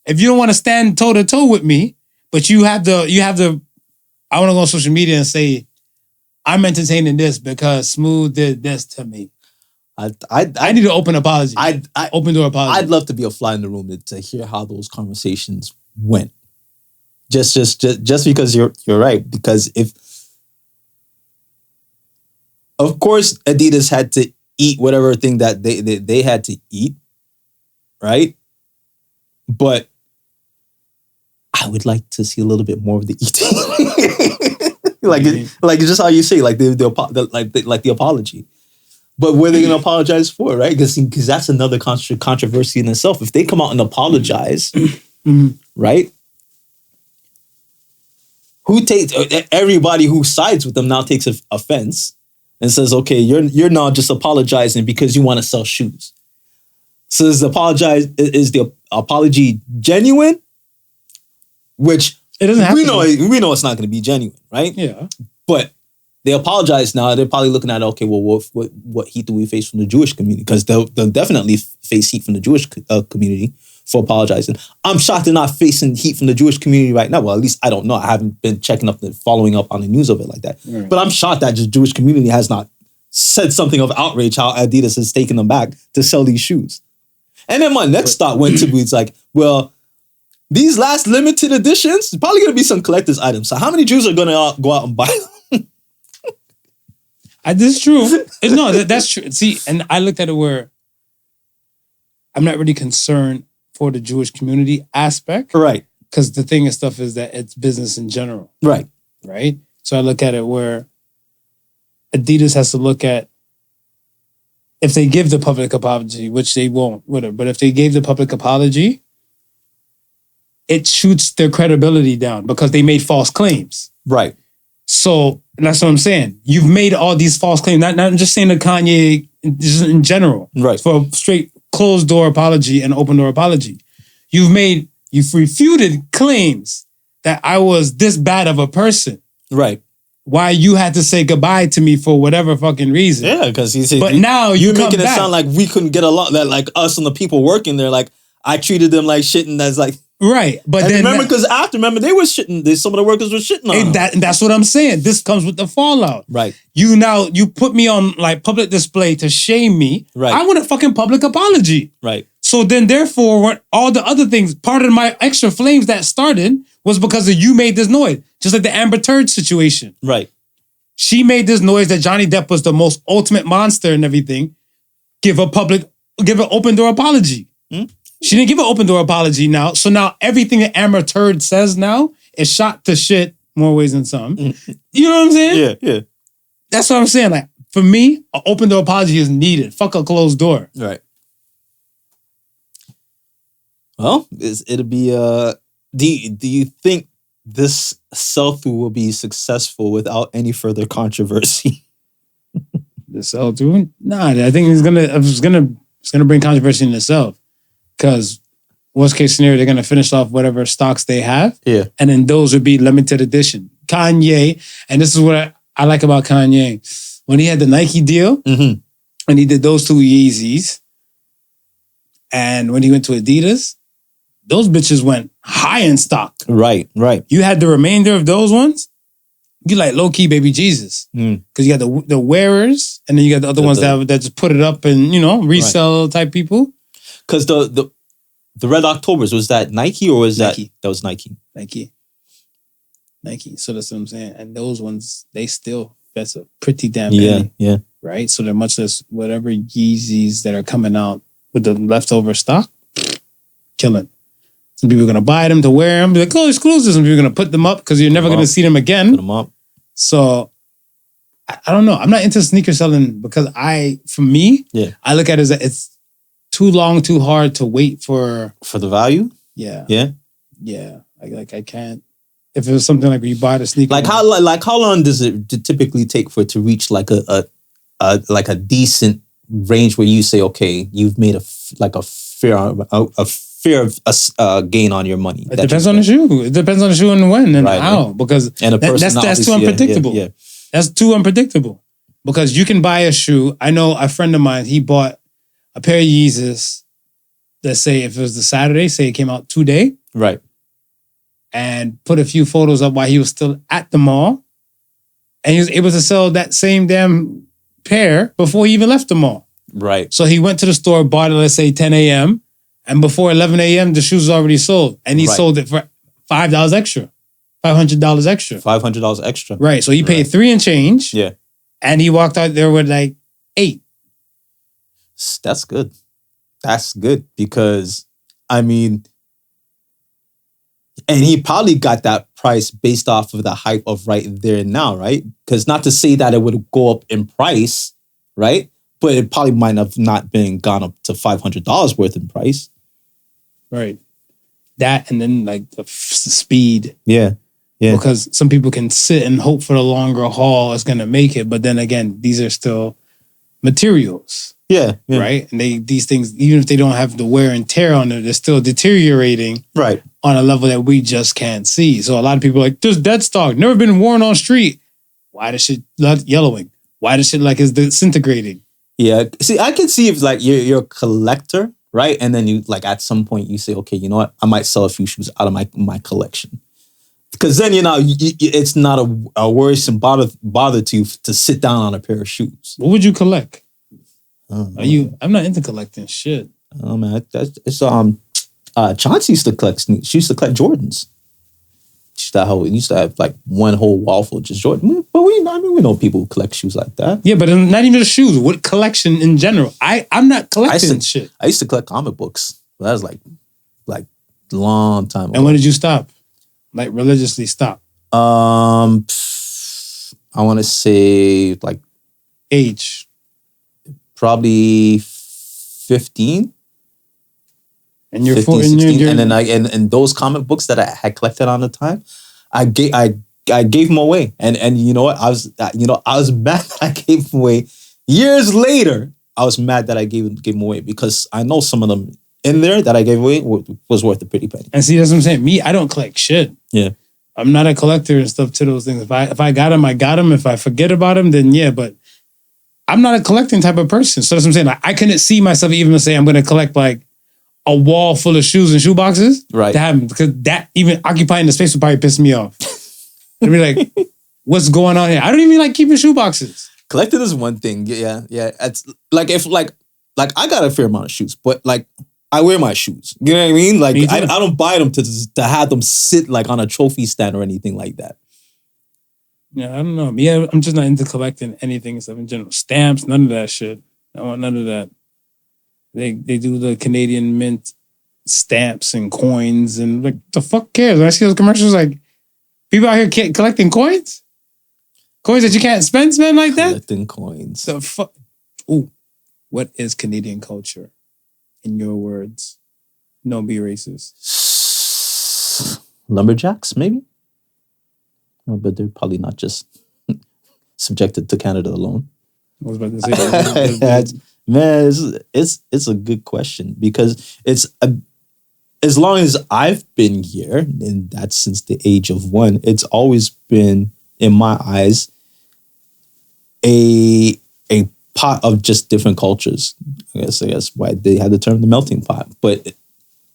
S4: If you don't want to stand toe to toe with me, but you have the, I want to go on social media and say, I'm entertaining this because Smooth did this to me. I need an open apology. Open door apology.
S5: I'd love to be a fly in the room to hear how those conversations went. Just because you're right. Because of course Adidas had to eat whatever thing that they had to eat, right? But I would like to see a little bit more of the eating. like just how you say, like the apology. But what are they going to apologize for, right? Because that's another controversy in itself. If they come out and apologize, right? Everybody who sides with them now takes offense and says, okay, you're now just apologizing because you want to sell shoes. So is the apology genuine? Which
S4: it doesn't have
S5: we know it's not going to be genuine, right?
S4: Yeah.
S5: But they apologize now. They're probably looking at, okay, well, what heat do we face from the Jewish community? Because they'll definitely face heat from the Jewish community for apologizing. I'm shocked they're not facing heat from the Jewish community right now. Well, at least I don't know. I haven't been following up on the news of it like that. Right. But I'm shocked that the Jewish community has not said something of outrage how Adidas has taken them back to sell these shoes. And then my next thought went to it's like, well, these last limited editions, probably going to be some collector's items. So how many Jews are going to go out and buy them?
S4: That's true. That's true. See, and I looked at it where I'm not really concerned for the Jewish community aspect.
S5: Right.
S4: Because the thing and stuff is that it's business in general.
S5: Right.
S4: Right? So I look at it where Adidas has to look at, if they give the public apology, which they won't, whatever, but if they gave the public apology, it shoots their credibility down because they made false claims.
S5: Right.
S4: So And that's what I'm saying. You've made all these false claims. Not just saying to Kanye, just in general.
S5: Right.
S4: For a straight closed door apology and open door apology. You've refuted claims that I was this bad of a person.
S5: Right.
S4: Why you had to say goodbye to me for whatever fucking reason.
S5: Yeah, because he said.
S4: But now
S5: you're
S4: come
S5: making it
S4: back.
S5: sound like we couldn't get along. That like us and the people working there, like I treated them like shit, and that's like
S4: right. But
S5: and
S4: then
S5: remember, because remember they were shitting. Some of the workers were shitting on them.
S4: and that's what I'm saying. This comes with the fallout.
S5: Right.
S4: You put me on like public display to shame me.
S5: Right.
S4: I want a fucking public apology.
S5: Right.
S4: So then, therefore, when all the other things, part of my extra flames that started was because of you made this noise, just like the Amber Turd situation.
S5: Right.
S4: She made this noise that Johnny Depp was the most ultimate monster and everything. Give an open door apology. She didn't give an open door apology now. So now everything that Amber Turd says now is shot to shit more ways than some. You know what I'm saying?
S5: Yeah.
S4: That's what I'm saying. Like, for me, an open door apology is needed. Fuck a closed door.
S5: Right. Well, it'll be do you think this sell-through will be successful without any further controversy?
S4: The sell-through? Nah, I think it's gonna bring controversy in itself. Because worst case scenario, they're gonna finish off whatever stocks they have.
S5: Yeah.
S4: And then those would be limited edition. Kanye, and this is what I like about Kanye. When he had the Nike deal, and he did those two Yeezys, and when he went to Adidas, those bitches went high in stock.
S5: Right.
S4: You had the remainder of those ones, you like low-key baby Jesus. Because you got the wearers, and then you got the other ones that just put it up and, resell type people.
S5: Because the Red Octobers, was that Nike or was
S4: Nike.
S5: that was Nike?
S4: Nike. So that's what I'm saying. And those ones, that's a pretty damn penny.
S5: Yeah.
S4: Right? So they're much less whatever Yeezys that are coming out with the leftover stock, killing. Some people are going to buy them to wear them. Be like, oh, exclusive. Some people are going to put them up because you're never going to see them again.
S5: Put them up.
S4: So, I don't know. I'm not into sneaker selling because I look at it as it's too long, too hard to wait for
S5: the value.
S4: Yeah. I can't. If it was something like where you buy the sneaker,
S5: how long does it typically take for it to reach like a decent range where you say, okay, you've made a fair gain on your money?
S4: It depends on the shoe. It depends on the shoe and when and how.
S5: Right.
S4: Because
S5: and
S4: that's too unpredictable.
S5: Yeah.
S4: That's too unpredictable. Because you can buy a shoe. I know a friend of mine, he bought a pair of Yeezys. Let's say if it was the Saturday, say it came out today.
S5: Right.
S4: And put a few photos up while he was still at the mall. And he was able to sell that same damn pair before he even left the mall.
S5: Right.
S4: So he went to the store, bought it, let's say 10 a.m. And before 11 a.m., the shoes was already sold. And he sold it for $5 extra. $500 extra.
S5: $500 extra.
S4: Right. So he paid $3 and change.
S5: Yeah.
S4: And he walked out there with like $8.
S5: That's good. That's good because, I mean, and he probably got that price based off of the hype of right there and now, right? Because not to say that it would go up in price, right? But it probably might have not been gone up to $500 worth in price.
S4: Right. That and then like the speed.
S5: Yeah.
S4: Because some people can sit and hope for the longer haul is going to make it. But then again, these are still materials.
S5: Yeah.
S4: Right? And these things, even if they don't have the wear and tear on it, they're still deteriorating.
S5: Right.
S4: On a level that we just can't see. So a lot of people are like, there's dead stock, never been worn on street. Why does shit yellowing? Why does shit is disintegrating?
S5: Yeah. See, I can see if like you're a collector, right? And then you like at some point you say, okay, you know what? I might sell a few shoes out of my collection. Because then, it's not a worrisome bother to you to sit down on a pair of shoes.
S4: What would you collect? I'm not into collecting shit.
S5: Oh man, it's Chauncey used to collect sneakers. She used to collect Jordans. She used to have like one whole wall full of just Jordan. But we know people who collect shoes like that.
S4: Yeah, but not even the shoes. What collection in general? I'm not collecting shit.
S5: I used to collect comic books. But that was like long time ago.
S4: And when did you stop? Like religiously stop?
S5: I want to say like
S4: age.
S5: Probably 15.
S4: And you're
S5: 15, 16, and then and those comic books that I had collected on the time, I I gave them away, and you know what? I was mad that I gave them away. Years later, I was mad that I gave them away because I know some of them in there that I gave away was worth a pretty penny.
S4: And see, that's what I'm saying. Me, I don't collect shit.
S5: Yeah.
S4: I'm not a collector and stuff to those things. If I got them, I got them. If I forget about them, then yeah. But I'm not a collecting type of person. So that's what I'm saying. Like, I couldn't see myself even say I'm going to collect like a wall full of shoes and shoe boxes.
S5: Right.
S4: To have them, because that even occupying the space would probably piss me off. I'd be like, what's going on here? I don't even like keeping shoe boxes.
S5: Collecting is one thing. Yeah. It's like if like I got a fair amount of shoes, but like I wear my shoes. You know what I mean? Like I don't buy them to have them sit like on a trophy stand or anything like that.
S4: Yeah, I don't know. Yeah, I'm just not into collecting anything and stuff in general. Stamps, none of that shit. I want none of that. They do the Canadian Mint stamps and coins and like the fuck cares? When I see those commercials, like people out here collecting coins, coins that you can't spend like that.
S5: Collecting coins.
S4: The fuck. Ooh, what is Canadian culture? In your words, don't be racist.
S5: Lumberjacks, maybe. No, but they're probably not just subjected to Canada alone.
S4: I was about to say that.
S5: Man, it's a good question because as long as I've been here, and that's since the age of 1, it's always been, in my eyes, a pot of just different cultures. I guess why they had the term the melting pot. But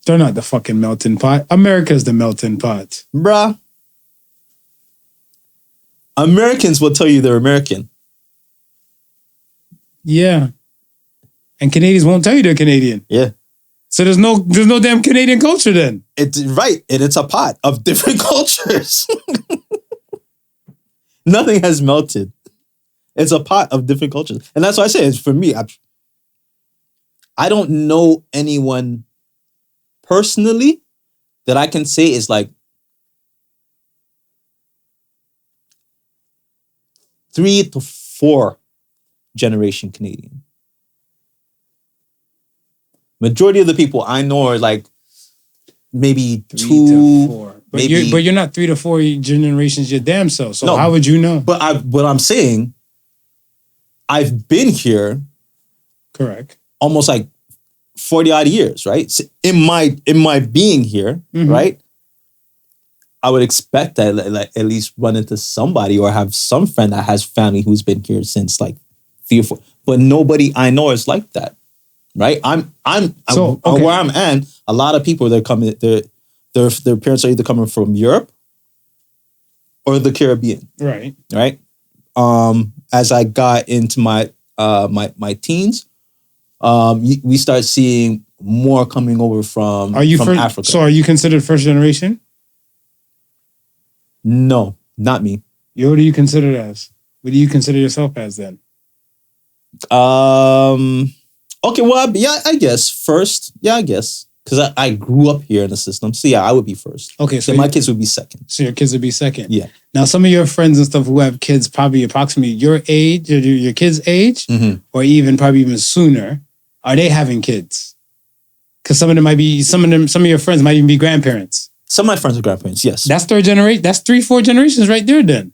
S4: they're not the fucking melting pot. America's the melting pot.
S5: Bruh. Americans will tell you they're American.
S4: Yeah. And Canadians won't tell you they're Canadian.
S5: Yeah.
S4: So there's no damn Canadian culture then.
S5: It's right. And it's a pot of different cultures. Nothing has melted. It's a pot of different cultures. And that's why I say it's for me. I don't know anyone personally that I can say is like 3 to 4 generation Canadian. Majority of the people I know are like maybe
S4: 3
S5: 2
S4: to 4. But
S5: maybe,
S4: you're not 3 to 4 generations your damn self. So
S5: no,
S4: how would you know?
S5: But what I'm saying, I've been here.
S4: Correct.
S5: Almost like 40 odd years, right? So in my being here, right? I would expect that like at least run into somebody or have some friend that has family who's been here since like 3 or 4. But nobody I know is like that, right? I'm where I'm at. A lot of people they're coming. Their parents are either coming from Europe or the Caribbean,
S4: right?
S5: Right. As I got into my teens, we start seeing more coming over from Africa.
S4: So are you considered first generation?
S5: No, not me.
S4: What do you consider it as? What do you consider yourself as then?
S5: Okay, well, yeah, I guess first. Yeah, I guess. Because I grew up here in the system. So yeah, I would be first.
S4: Okay,
S5: so my kids would be second.
S4: So your kids would be second.
S5: Yeah.
S4: Now, some of your friends and stuff who have kids probably approximately your age, or your kids' age, or probably even sooner, are they having kids? Because some of your friends might even be grandparents.
S5: Some of my friends are grandparents, yes.
S4: That's third generation. That's 3-4 generations right there then.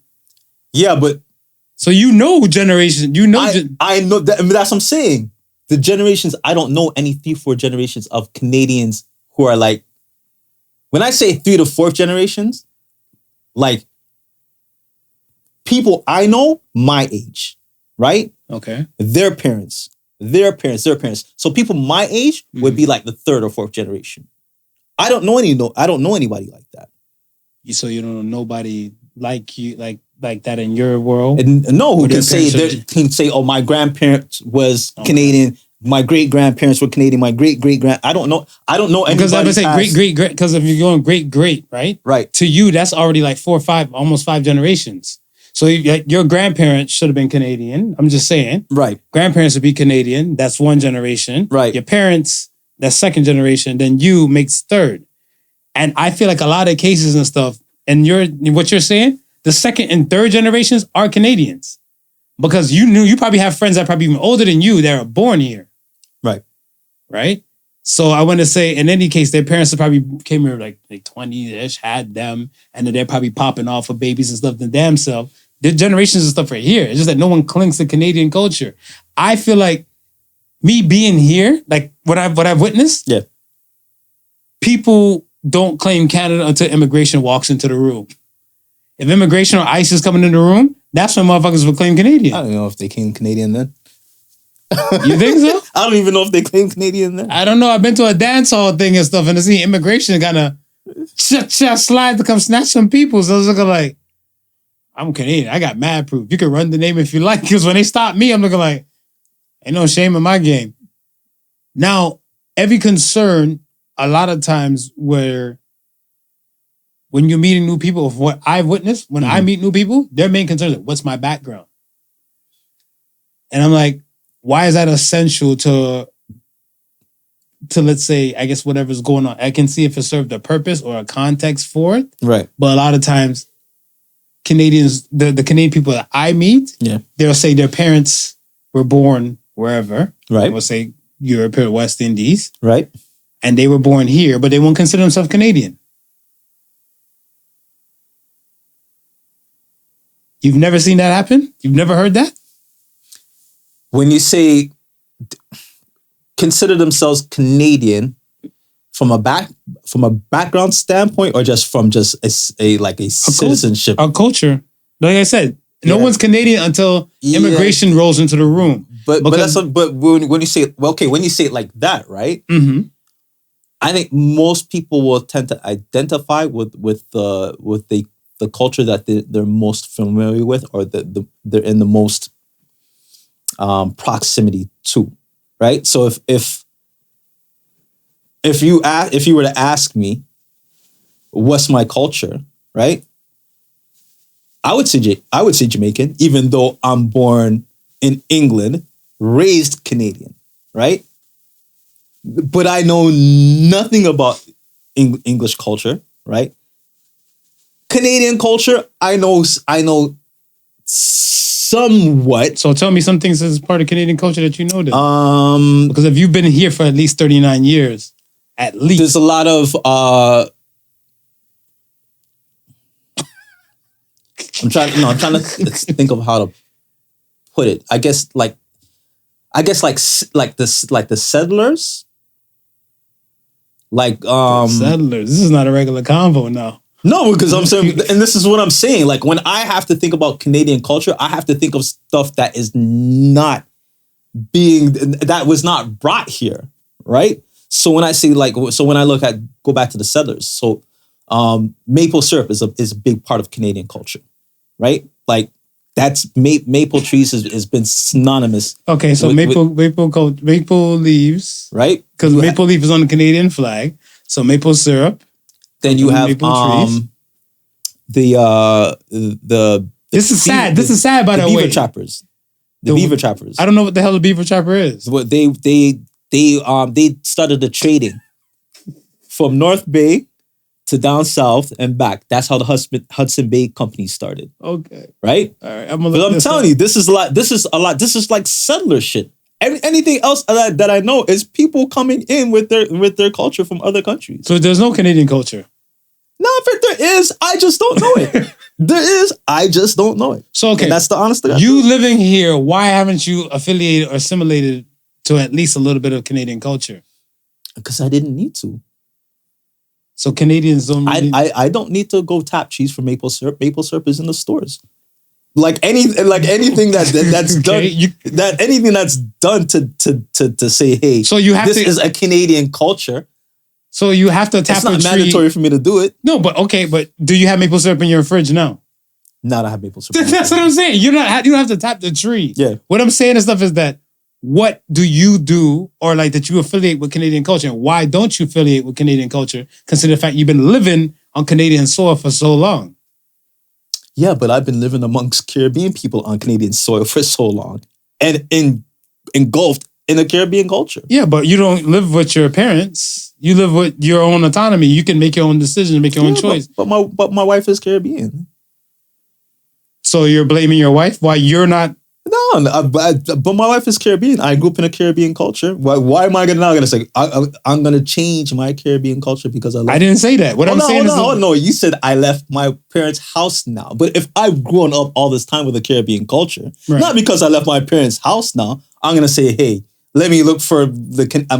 S5: Yeah, but...
S4: So you know generation. You know...
S5: I know that. I mean, that's what I'm saying. The generations, I don't know any 3-4 generations of Canadians who are like... When I say 3 to 4 generations, like people I know my age, right?
S4: Okay.
S5: Their parents. So people my age would be like the 3rd or 4th generation. I don't know anybody like that.
S4: So you don't know nobody like you, like that in your world?
S5: And no, who can say, oh, my grandparents was Canadian, my great grandparents were Canadian, my great grand. I don't know anybody.
S4: Because I would say great, because if you're going great, right?
S5: Right.
S4: To you, that's already like 4 or 5, almost 5 generations. So your grandparents should have been Canadian. I'm just saying.
S5: Right.
S4: Grandparents would be Canadian. That's 1 generation.
S5: Right.
S4: Your parents, that's 2nd generation. Then you makes 3rd. And I feel like a lot of cases and stuff, and what you're saying, the 2nd and 3rd generations are Canadians. Because you probably have friends that are probably even older than you that are born here.
S5: Right.
S4: Right? So I want to say, in any case, their parents probably came here like 20-ish, had them, and then they're probably popping off for babies and stuff. The damn self. Their generations and stuff right here. It's just that no one clings to Canadian culture. I feel like me being here, like what I've witnessed,
S5: Yeah.
S4: people don't claim Canada until immigration walks into the room. If immigration or ICE is coming in the room, that's when motherfuckers will claim Canadian.
S5: I don't know if they claim Canadian then.
S4: You think so?
S5: I don't even know if they claim Canadian then.
S4: I don't know. I've been to a dance hall thing and stuff, and I see immigration kind of slide to come snatch some people. So I was looking like, I'm Canadian. I got mad proof. You can run the name if you like, because when they stop me, I'm looking like, ain't no shame in my game. Now, every concern, a lot of times when you're meeting new people, of what I've witnessed, when I meet new people, their main concern is, what's my background? And I'm like, why is that essential to let's say, I guess whatever's going on? I can see if it served a purpose or a context for it.
S5: Right.
S4: But a lot of times, Canadians, the Canadian people that I meet, they'll say their parents were born wherever.
S5: Right.
S4: We'll say Europe or West Indies.
S5: Right.
S4: And they were born here, but they won't consider themselves Canadian. You've never seen that happen? You've never heard that?
S5: When you say consider themselves Canadian from a background standpoint, or just from just a citizenship,
S4: a culture. Like I said, no one's Canadian until immigration rolls into the room.
S5: But when you say when you say it like that, right?
S4: Mm-hmm.
S5: I think most people will tend to identify with the culture that they're most familiar with, or they're in the most proximity to, right? So if you were to ask me, what's my culture, right? I would say Jamaican, even though I'm born in England, raised Canadian, right? But I know nothing about English culture, right? Canadian culture, I know somewhat.
S4: So tell me some things as part of Canadian culture that you know then. Because if you've been here for at least 39 years, at least.
S5: There's a lot of I'm trying to think of how to put it. I guess like the settlers.
S4: Settlers. This is not a regular convo now.
S5: No, because I'm saying, and this is what I'm saying. Like, when I have to think about Canadian culture, I have to think of stuff that was not brought here, right? So when I say when I go back to the settlers, so maple syrup is a big part of Canadian culture, right? Like, that's maple trees has been synonymous.
S4: Okay, so maple leaves,
S5: right?
S4: Because maple leaf is on the Canadian flag. So maple syrup.
S5: Then you have
S4: trees. This is sad. This is sad, by the way.
S5: Beaver trappers. The beaver trappers.
S4: I don't know what the hell a beaver trapper is.
S5: What they started the trading from North Bay to down south and back. That's how the Hudson Bay Company started.
S4: Okay.
S5: Right?
S4: All right.
S5: I'm telling you, this is a lot. This is like settler shit. Anything else that I know is people coming in with their culture from other countries.
S4: So there's no Canadian culture?
S5: No, if there is, I just don't know it. There is, I just don't know it.
S4: So, okay.
S5: And that's the honest thing.
S4: You living here, why haven't you affiliated or assimilated to at least a little bit of Canadian culture?
S5: Because I didn't need to.
S4: So Canadians don't really...
S5: I don't need to go tap cheese for maple syrup. Maple syrup is in the stores. Anything that's done, anything that's done to say, hey,
S4: so you have
S5: this is a Canadian culture.
S4: So you have to tap
S5: it's not mandatory for me to do it.
S4: No, but okay, but do you have maple syrup in your fridge now?
S5: No, I have maple syrup.
S4: That's what I'm saying. You don't have to tap the tree.
S5: Yeah.
S4: What I'm saying and stuff is that what do you do, or like that you affiliate with Canadian culture, and why don't you affiliate with Canadian culture? Consider the fact you've been living on Canadian soil for so long.
S5: Yeah, but I've been living amongst Caribbean people on Canadian soil for so long, and engulfed in a Caribbean culture.
S4: Yeah, but you don't live with your parents. You live with your own autonomy. You can make your own decision, make your own choice.
S5: But my wife is Caribbean.
S4: So you're blaming your wife? Why you're not?
S5: But my wife is Caribbean. I grew up in a Caribbean culture. Why am I gonna say I'm gonna change my Caribbean culture because I
S4: didn't say that. What I'm saying is,
S5: no, you said I left my parents' house now. But if I've grown up all this time with a Caribbean culture, not because I left my parents' house now, I'm gonna say, hey, let me look for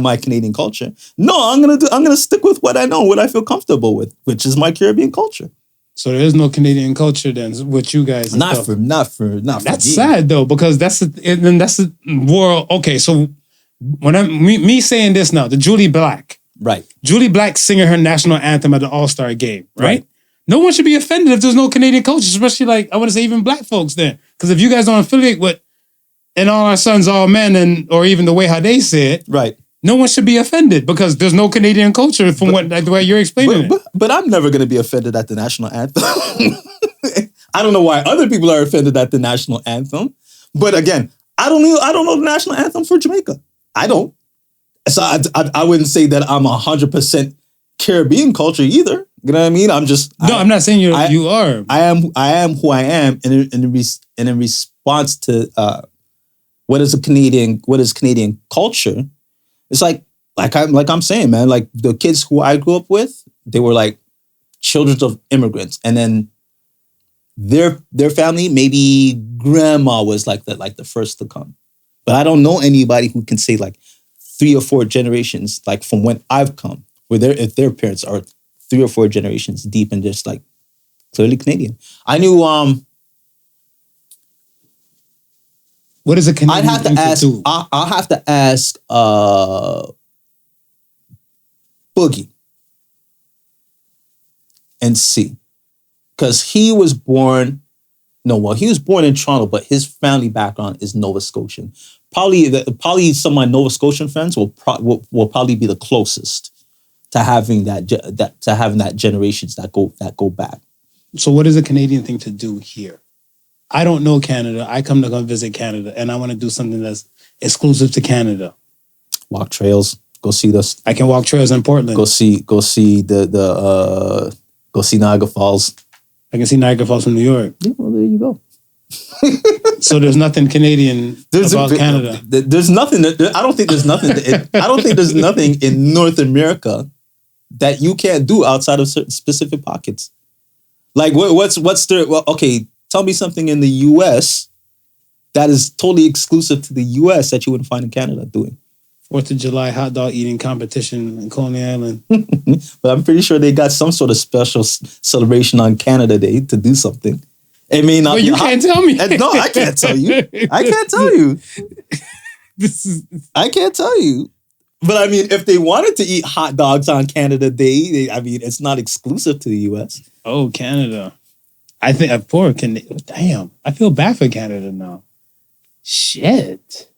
S5: my Canadian culture. No, I'm gonna stick with what I know, what I feel comfortable with, which is my Caribbean culture.
S4: So there is no Canadian culture then with you guys.
S5: Not for
S4: That's
S5: me.
S4: sad though, because that's the world. Okay, so when me saying this now, the Julie Black,
S5: right?
S4: Julie Black singing her national anthem at the All-Star game, right? No one should be offended if there's no Canadian culture, especially like I want to say even black folks then, because if you guys don't affiliate with "and all our sons, all men," or even the way how they say it,
S5: right?
S4: No one should be offended because there's no Canadian culture from the way you're explaining it.
S5: But I'm never going to be offended at the national anthem. I don't know why other people are offended at the national anthem. But again, I don't know the national anthem for Jamaica. I don't. So I wouldn't say that I'm 100% Caribbean culture either. You know what I mean? I'm not saying you are. I am who I am, and in response to what is Canadian culture. It's like I'm saying, man, like the kids who I grew up with, they were like children of immigrants. And then their family, maybe grandma was like the first to come. But I don't know anybody who can say like 3 or 4 generations, like from when I've come, if their parents are 3 or 4 generations deep and just like clearly Canadian. I knew
S4: what is a Canadian?
S5: I'll have to ask Boogie and see. Because he was born in Toronto, but his family background is Nova Scotian. Probably some of my Nova Scotian friends will probably be the closest to having that generations that go back.
S4: So what is a Canadian thing to do here? I don't know Canada. I come visit Canada, and I want to do something that's exclusive to Canada.
S5: Walk trails. Go see this.
S4: I can walk trails in Portland.
S5: Go see Niagara Falls.
S4: I can see Niagara Falls from New York.
S5: Yeah, well, there you go.
S4: So there's nothing Canadian about Canada.
S5: There's nothing. I don't think there's nothing. I don't think there's nothing in North America that you can't do outside of certain specific pockets. Like what's there? Well, okay. Tell me something in the U.S. that is totally exclusive to the U.S. that you wouldn't find in Canada doing.
S4: 4th of July hot dog eating competition in Coney Island.
S5: But I'm pretty sure they got some sort of special celebration on Canada Day to do something. It may not.
S4: Well, you can't tell me.
S5: No, I can't tell you. I can't tell you. I can't tell you. But I mean, if they wanted to eat hot dogs on Canada Day, it's not exclusive to the U.S.
S4: Oh, Canada. I think poor Canada. Damn, I feel bad for Canada now. Shit.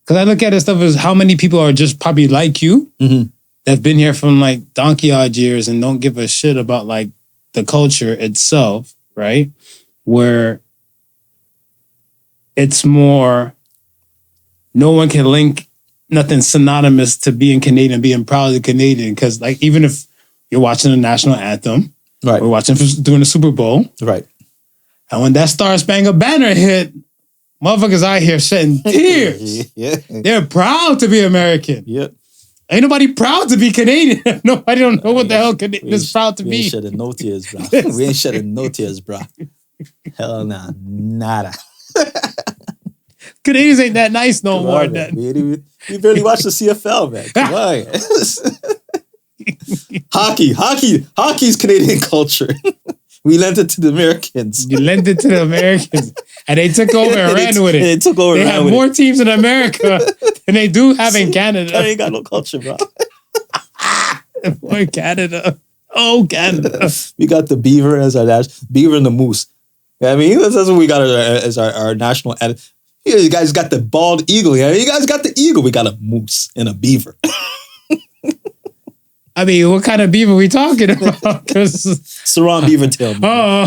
S4: Because I look at it stuff as how many people are just probably like you that've been here from like donkey odd years and don't give a shit about like the culture itself, right? Where it's more, no one can link nothing synonymous to being Canadian, being proudly Canadian. Because like even if you're watching the national anthem, right? We're watching during the Super Bowl,
S5: right? And
S4: when that Star Spangled Banner hit, motherfuckers out here shedding tears.
S5: Yeah.
S4: They're proud to be American.
S5: Yep.
S4: Ain't nobody proud to be Canadian. Nobody don't know what the hell Canadian is proud to be.
S5: We ain't shedding no tears, bro. We ain't shedding no tears, bro. Hell nah. Nada.
S4: Canadians ain't that nice no
S5: Come
S4: more.
S5: on, man. We barely watch the CFL, man. Come on. Hockey's Canadian culture. We lent it to the Americans.
S4: You lent it to the Americans. And they took over and ran with it.
S5: They took over
S4: and ran with it. They have more teams in America than they do have in Canada.
S5: They ain't got no culture, bro.
S4: Boy, Canada. Oh, Canada.
S5: We got the beaver as our beaver and the moose. I mean, that's what we got as our national. You guys got the bald eagle. Yeah, you guys got the eagle. We got a moose and a beaver.
S4: I mean, what kind of beaver are we talking about?
S5: Sarong beaver tail.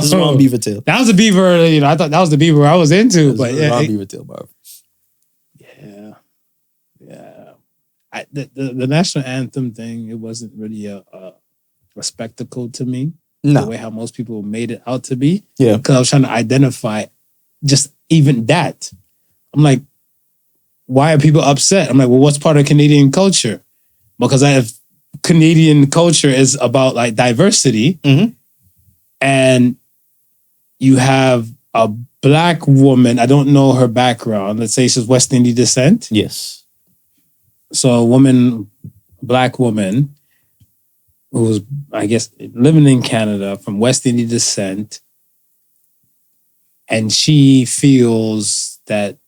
S5: Sarong beaver tail.
S4: That was a beaver, I thought that was the beaver I was into. But yeah,
S5: beaver tail, Marv.
S4: Yeah. The national anthem thing, it wasn't really a spectacle to me.
S5: No.
S4: The way how most people made it out to be.
S5: Yeah.
S4: Because I was trying to identify just even that. I'm like, why are people upset? I'm like, well, what's part of Canadian culture? Because Canadian culture is about like diversity,
S5: Mhm.
S4: and you have a Black woman. I don't know her background. Let's say she's West Indian descent.
S5: Yes.
S4: So a Black woman who's, I guess, living in Canada from West Indian descent, and she feels that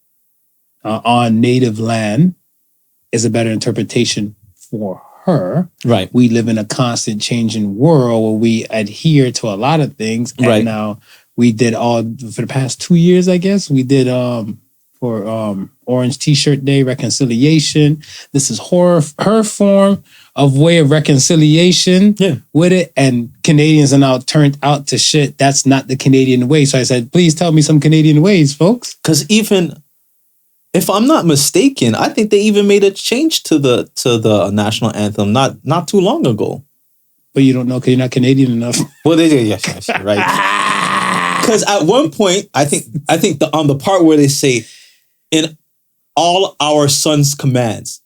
S4: on native land is a better interpretation for her.
S5: Right.
S4: We live in a constant changing world where we adhere to a lot of things. And
S5: Right.
S4: now we did for the past 2 years, I guess, we did for Orange T-shirt Day, reconciliation. This is her form of way of reconciliation with it. And Canadians are now turned out to shit. That's not the Canadian way. So I said, please tell me some Canadian ways, folks.
S5: Because even if I'm not mistaken, I think they even made a change to the national anthem not too long ago.
S4: But you don't know because you're not Canadian enough.
S5: Well, they did, yes, right. Because at one point, I think on the part where they say, "In all our sons' commands,"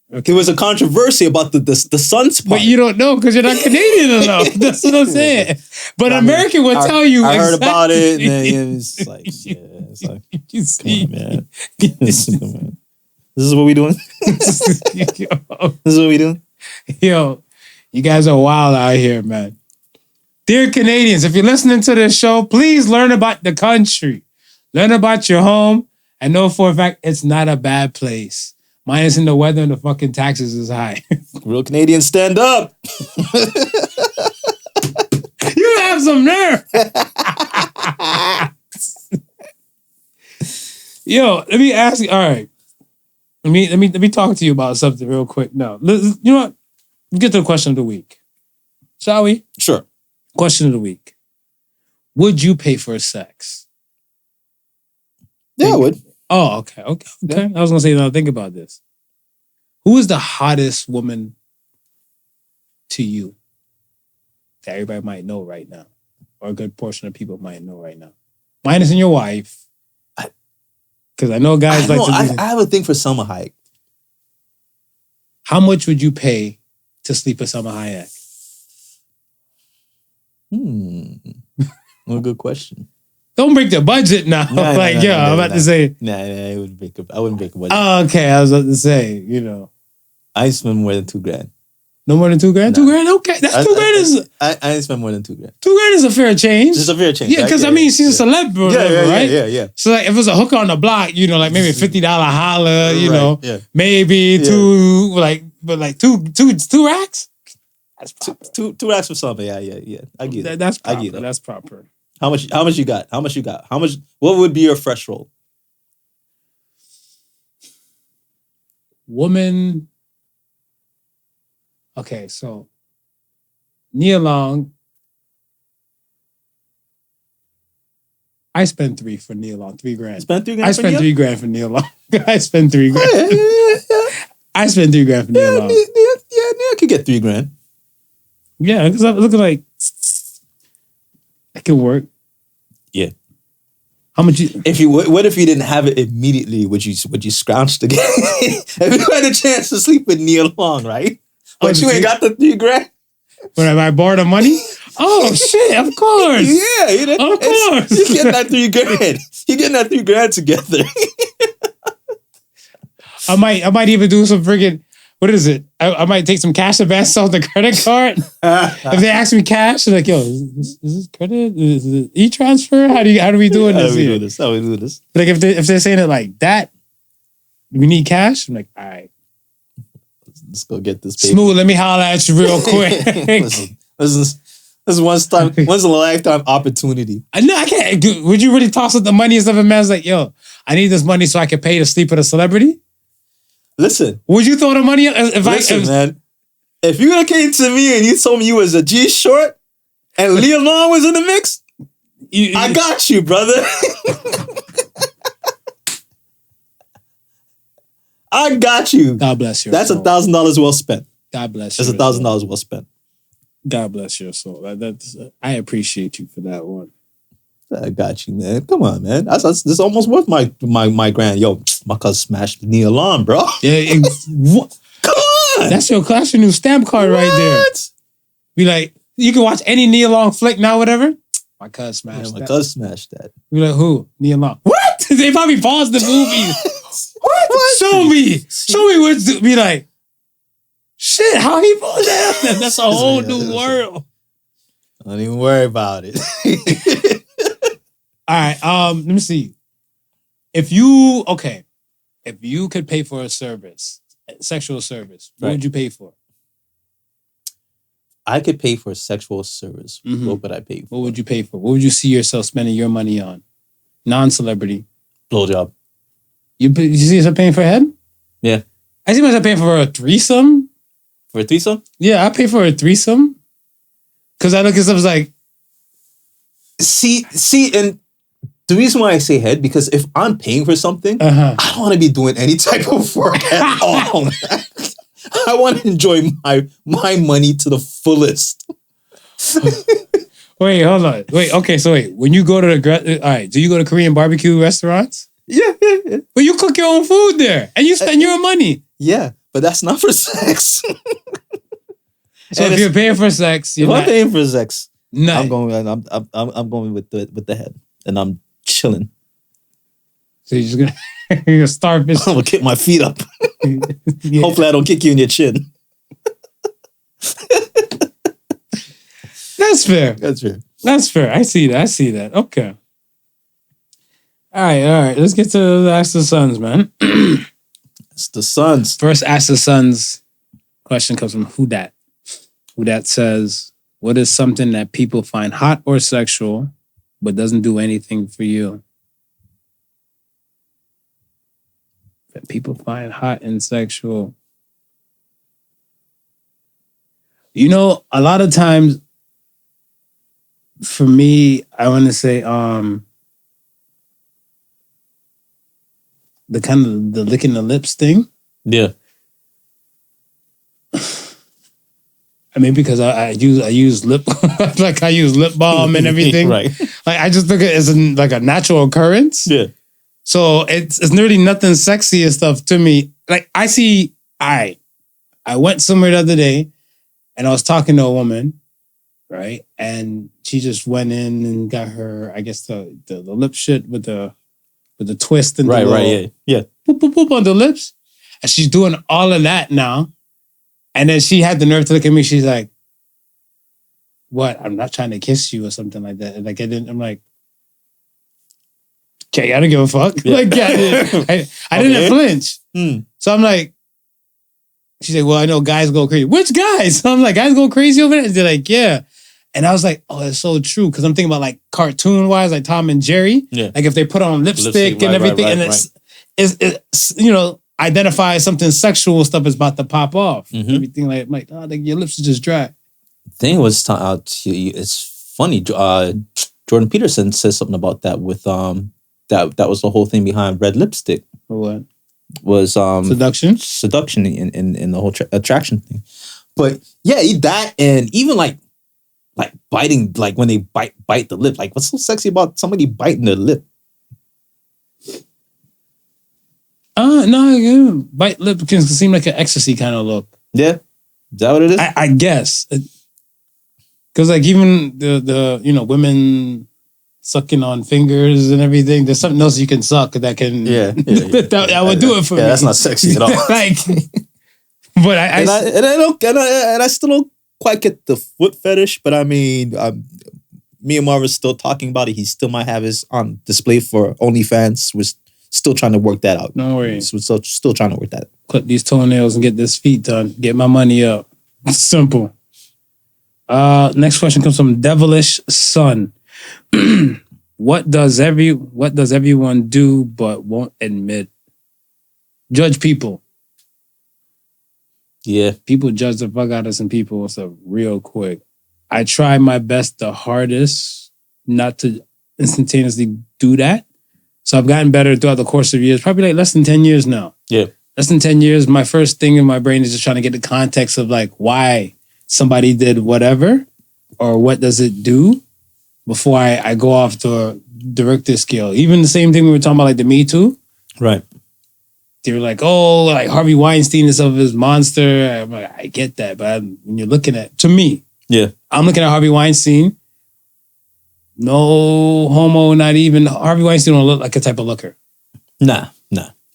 S5: there was a controversy about the sons part.
S4: But you don't know because you're not Canadian enough. That's what I'm saying. But American will tell you.
S5: I heard
S4: exactly.
S5: about it, and then it's like, yeah, it's like,
S4: You see,
S5: come on, man. This is what we doing. This is what we doing.
S4: Yo, you guys are wild out here, man. Dear Canadians, if you're listening to this show, please learn about the country. Learn about your home and know for a fact it's not a bad place. Minus in the weather and the fucking taxes is high.
S5: Real Canadians, stand up.
S4: You have some nerve. Yo, let me ask you. All right, let me talk to you about something real quick. No, you know what? Let's get to the question of the week, shall we?
S5: Sure.
S4: Question of the week: would you pay for sex?
S5: Yeah, I would.
S4: Oh, okay.
S5: Yeah.
S4: I was gonna say, now think about this. Who is the hottest woman to you that everybody might know right now, or a good portion of people might know right now? Minus in your wife. Because I know guys like to.
S5: I have a thing for Selma Hayek.
S4: How much would you pay to sleep with Selma Hayek?
S5: Well, good question.
S4: Don't break the budget now. I'm about to say.
S5: I wouldn't break a budget.
S4: Oh, okay. I was about to say, you know.
S5: I spend more than $2,000.
S4: No more than $2,000?
S5: No.
S4: $2,000? Okay. That's $2,000 is.
S5: I didn't spend more than $2,000.
S4: $2,000 is a fair change.
S5: It's a fair change.
S4: Yeah, because
S5: right?
S4: I mean, she's a celeb, right?
S5: Yeah.
S4: So like, if it's a hooker on the block, you know, like maybe $50 holla, you know, maybe two racks. That's proper.
S5: Two racks for something. Yeah. I get it.
S4: That's proper.
S5: I get it.
S4: That's proper.
S5: How much you got? What would be your threshold?
S4: Woman. Okay, so Nia Long. I spent $3,000 for Nia Long. $3,000.
S5: Spent $3,000.
S4: I spent $3,000 for Nia Long. I spent $3,000. I spent $3,000 for Nia Long.
S5: Yeah, I could get $3,000.
S4: Yeah, because I'm looking like it could work.
S5: Yeah.
S4: How much?
S5: What if you didn't have it immediately? Would you scrounge to get? If you had a chance to sleep with Nia Long, right? But you ain't got the $3,000.
S4: When I borrow the money? Oh shit! Of course.
S5: Yeah,
S4: of course.
S5: You getting that $3,000? You getting that $3,000 together?
S4: I might even do some friggin'. What is it? I might take some cash advance off the credit card. If they ask me cash, I'm like, yo, is this credit? Is it e-transfer? How do we doing this?
S5: How we do this?
S4: Like if they're saying it like that, we need cash. I'm like, all right,
S5: let's go get this. Paper.
S4: Smooth. Let me holler at you real quick.
S5: This is once a lifetime opportunity.
S4: No, I can't. Would you really toss up the money and stuff? And man's like, yo, I need this money so I can pay to sleep with a celebrity.
S5: Listen.
S4: Would you throw the money?
S5: Man. If you would have came to me and you told me you was a G short and Leo Long was in the mix, I got you, brother. I got you.
S4: God bless you.
S5: That's $1,000 well spent.
S4: God bless you.
S5: That's $1,000 well spent.
S4: God bless your soul. I appreciate you for that one.
S5: I got you, man. Come on, man. This is almost worth my grand. Yo, my cousin smashed Nia Long, bro.
S4: Yeah, what?
S5: Come on.
S4: That's your new stamp card right there.
S5: What?
S4: Be like, you can watch any Nia Long flick now, whatever. My cousin smashed
S5: Yeah, my
S4: that.
S5: cousin smashed that.
S4: Be like, who? Nia Long. What? They probably paused the movie. What? Show me what's be like. Shit, how he pulled that? That's a whole new world.
S5: Don't even worry about it.
S4: All right. Let me see. If you could pay for a service, sexual service, what would you pay for?
S5: I could pay for a sexual service.
S4: Mhm.
S5: What would I pay for?
S4: What would you pay for? What would you see yourself spending your money on? Non-celebrity.
S5: Blowjob.
S4: You see yourself paying for a head?
S5: Yeah.
S4: I see myself paying for a threesome.
S5: For a threesome?
S4: Yeah, I pay for a threesome. Because I look at stuff like...
S5: See, and the reason why I say head, because if I'm paying for something,
S4: Uh-huh.
S5: I don't want to be doing any type of work at all. I want to enjoy my money to the fullest.
S4: Wait, hold on. Wait. When you go to all right, do you go to Korean barbecue restaurants?
S5: Yeah.
S4: Well, you cook your own food there and you spend your money.
S5: Yeah, but that's not for sex.
S4: So if you're paying for sex, you're
S5: if I'm
S4: not...
S5: paying for sex,
S4: No.
S5: I'm going with the head, and I'm chilling.
S4: So you're just gonna you're starfish.
S5: I'm gonna kick my feet up.
S4: Yeah.
S5: Hopefully, I don't kick you in your chin.
S4: That's fair.
S5: That's fair.
S4: That's fair. I see that. Okay. All right. Let's get to the Ask the Sons, man.
S5: It's the Suns.
S4: First Ask the Sons question comes from Who Dat. Who Dat says, what is something that people find hot or sexual but doesn't do anything for you? That people find hot and sexual. You know, a lot of times for me, I want to say the kind of the licking the lips thing.
S5: Yeah.
S4: I mean, because I use lip like I use lip balm and everything.
S5: Right.
S4: Like I just look at it as like a natural occurrence.
S5: Yeah.
S4: So it's really nothing sexy and stuff to me. Like I went somewhere the other day and I was talking to a woman, right? And she just went in and got her, I guess the lip shit with the twist and
S5: Right.
S4: the little
S5: Yeah.
S4: boop, boop, boop on the lips. And she's doing all of that now. And then she had the nerve to look at me. She's like, what? I'm not trying to kiss you or something like that. And like, I'm like, okay, I don't give a fuck.
S5: Yeah.
S4: Like, I didn't flinch. So I'm like, she's like, well, I know guys go crazy. Which guys? So I'm like, guys go crazy over there? And they're like, yeah. And I was like, oh, it's so true. Because I'm thinking about like cartoon wise, like Tom and Jerry.
S5: Yeah.
S4: Like if they put on lipstick and everything, and it's you know, identify something sexual stuff is about to pop off.
S5: Mhm.
S4: Everything like oh, like your lips are just dry.
S5: Thing was, it's funny. Jordan Peterson says something about that with that was the whole thing behind red lipstick.
S4: Or what?
S5: Was
S4: Seduction
S5: in the whole attraction thing. But yeah, that and even like biting, like when they bite the lip. Like what's so sexy about somebody biting their lip?
S4: No, yeah. Bite lip can seem like an ecstasy kind of look.
S5: Yeah, is that what it is?
S4: I guess because like even the women sucking on fingers and everything. There's something else you can suck that can that would do it for me.
S5: Yeah, that's not sexy at all.
S4: Like, but I
S5: still don't quite get the foot fetish. But I mean, me and Marvin's still talking about it. He still might have his on display for OnlyFans. We're still trying to work that out.
S4: No worry.
S5: We're still trying to work that.
S4: Clip these toenails and get this feet done. Get my money up. Simple. Next question comes from Devilish Son. What does everyone do but won't admit? Judge people.
S5: Yeah.
S4: People judge the fuck out of some people so real quick. I try my best, the hardest, not to instantaneously do that. So I've gotten better throughout the course of years, probably like less than 10 years now.
S5: Yeah.
S4: Less than 10 years, my first thing in my brain is just trying to get the context of like why somebody did whatever or what does it do. before I go off to the Richter scale. Even the same thing we were talking about, like the Me Too.
S5: Right.
S4: They were like, oh, like Harvey Weinstein is of his monster. I'm like, I get that, but when you're looking at, to me,
S5: Yeah.
S4: I'm looking at Harvey Weinstein. No homo, not even. Harvey Weinstein don't look like a type of looker.
S5: Nah.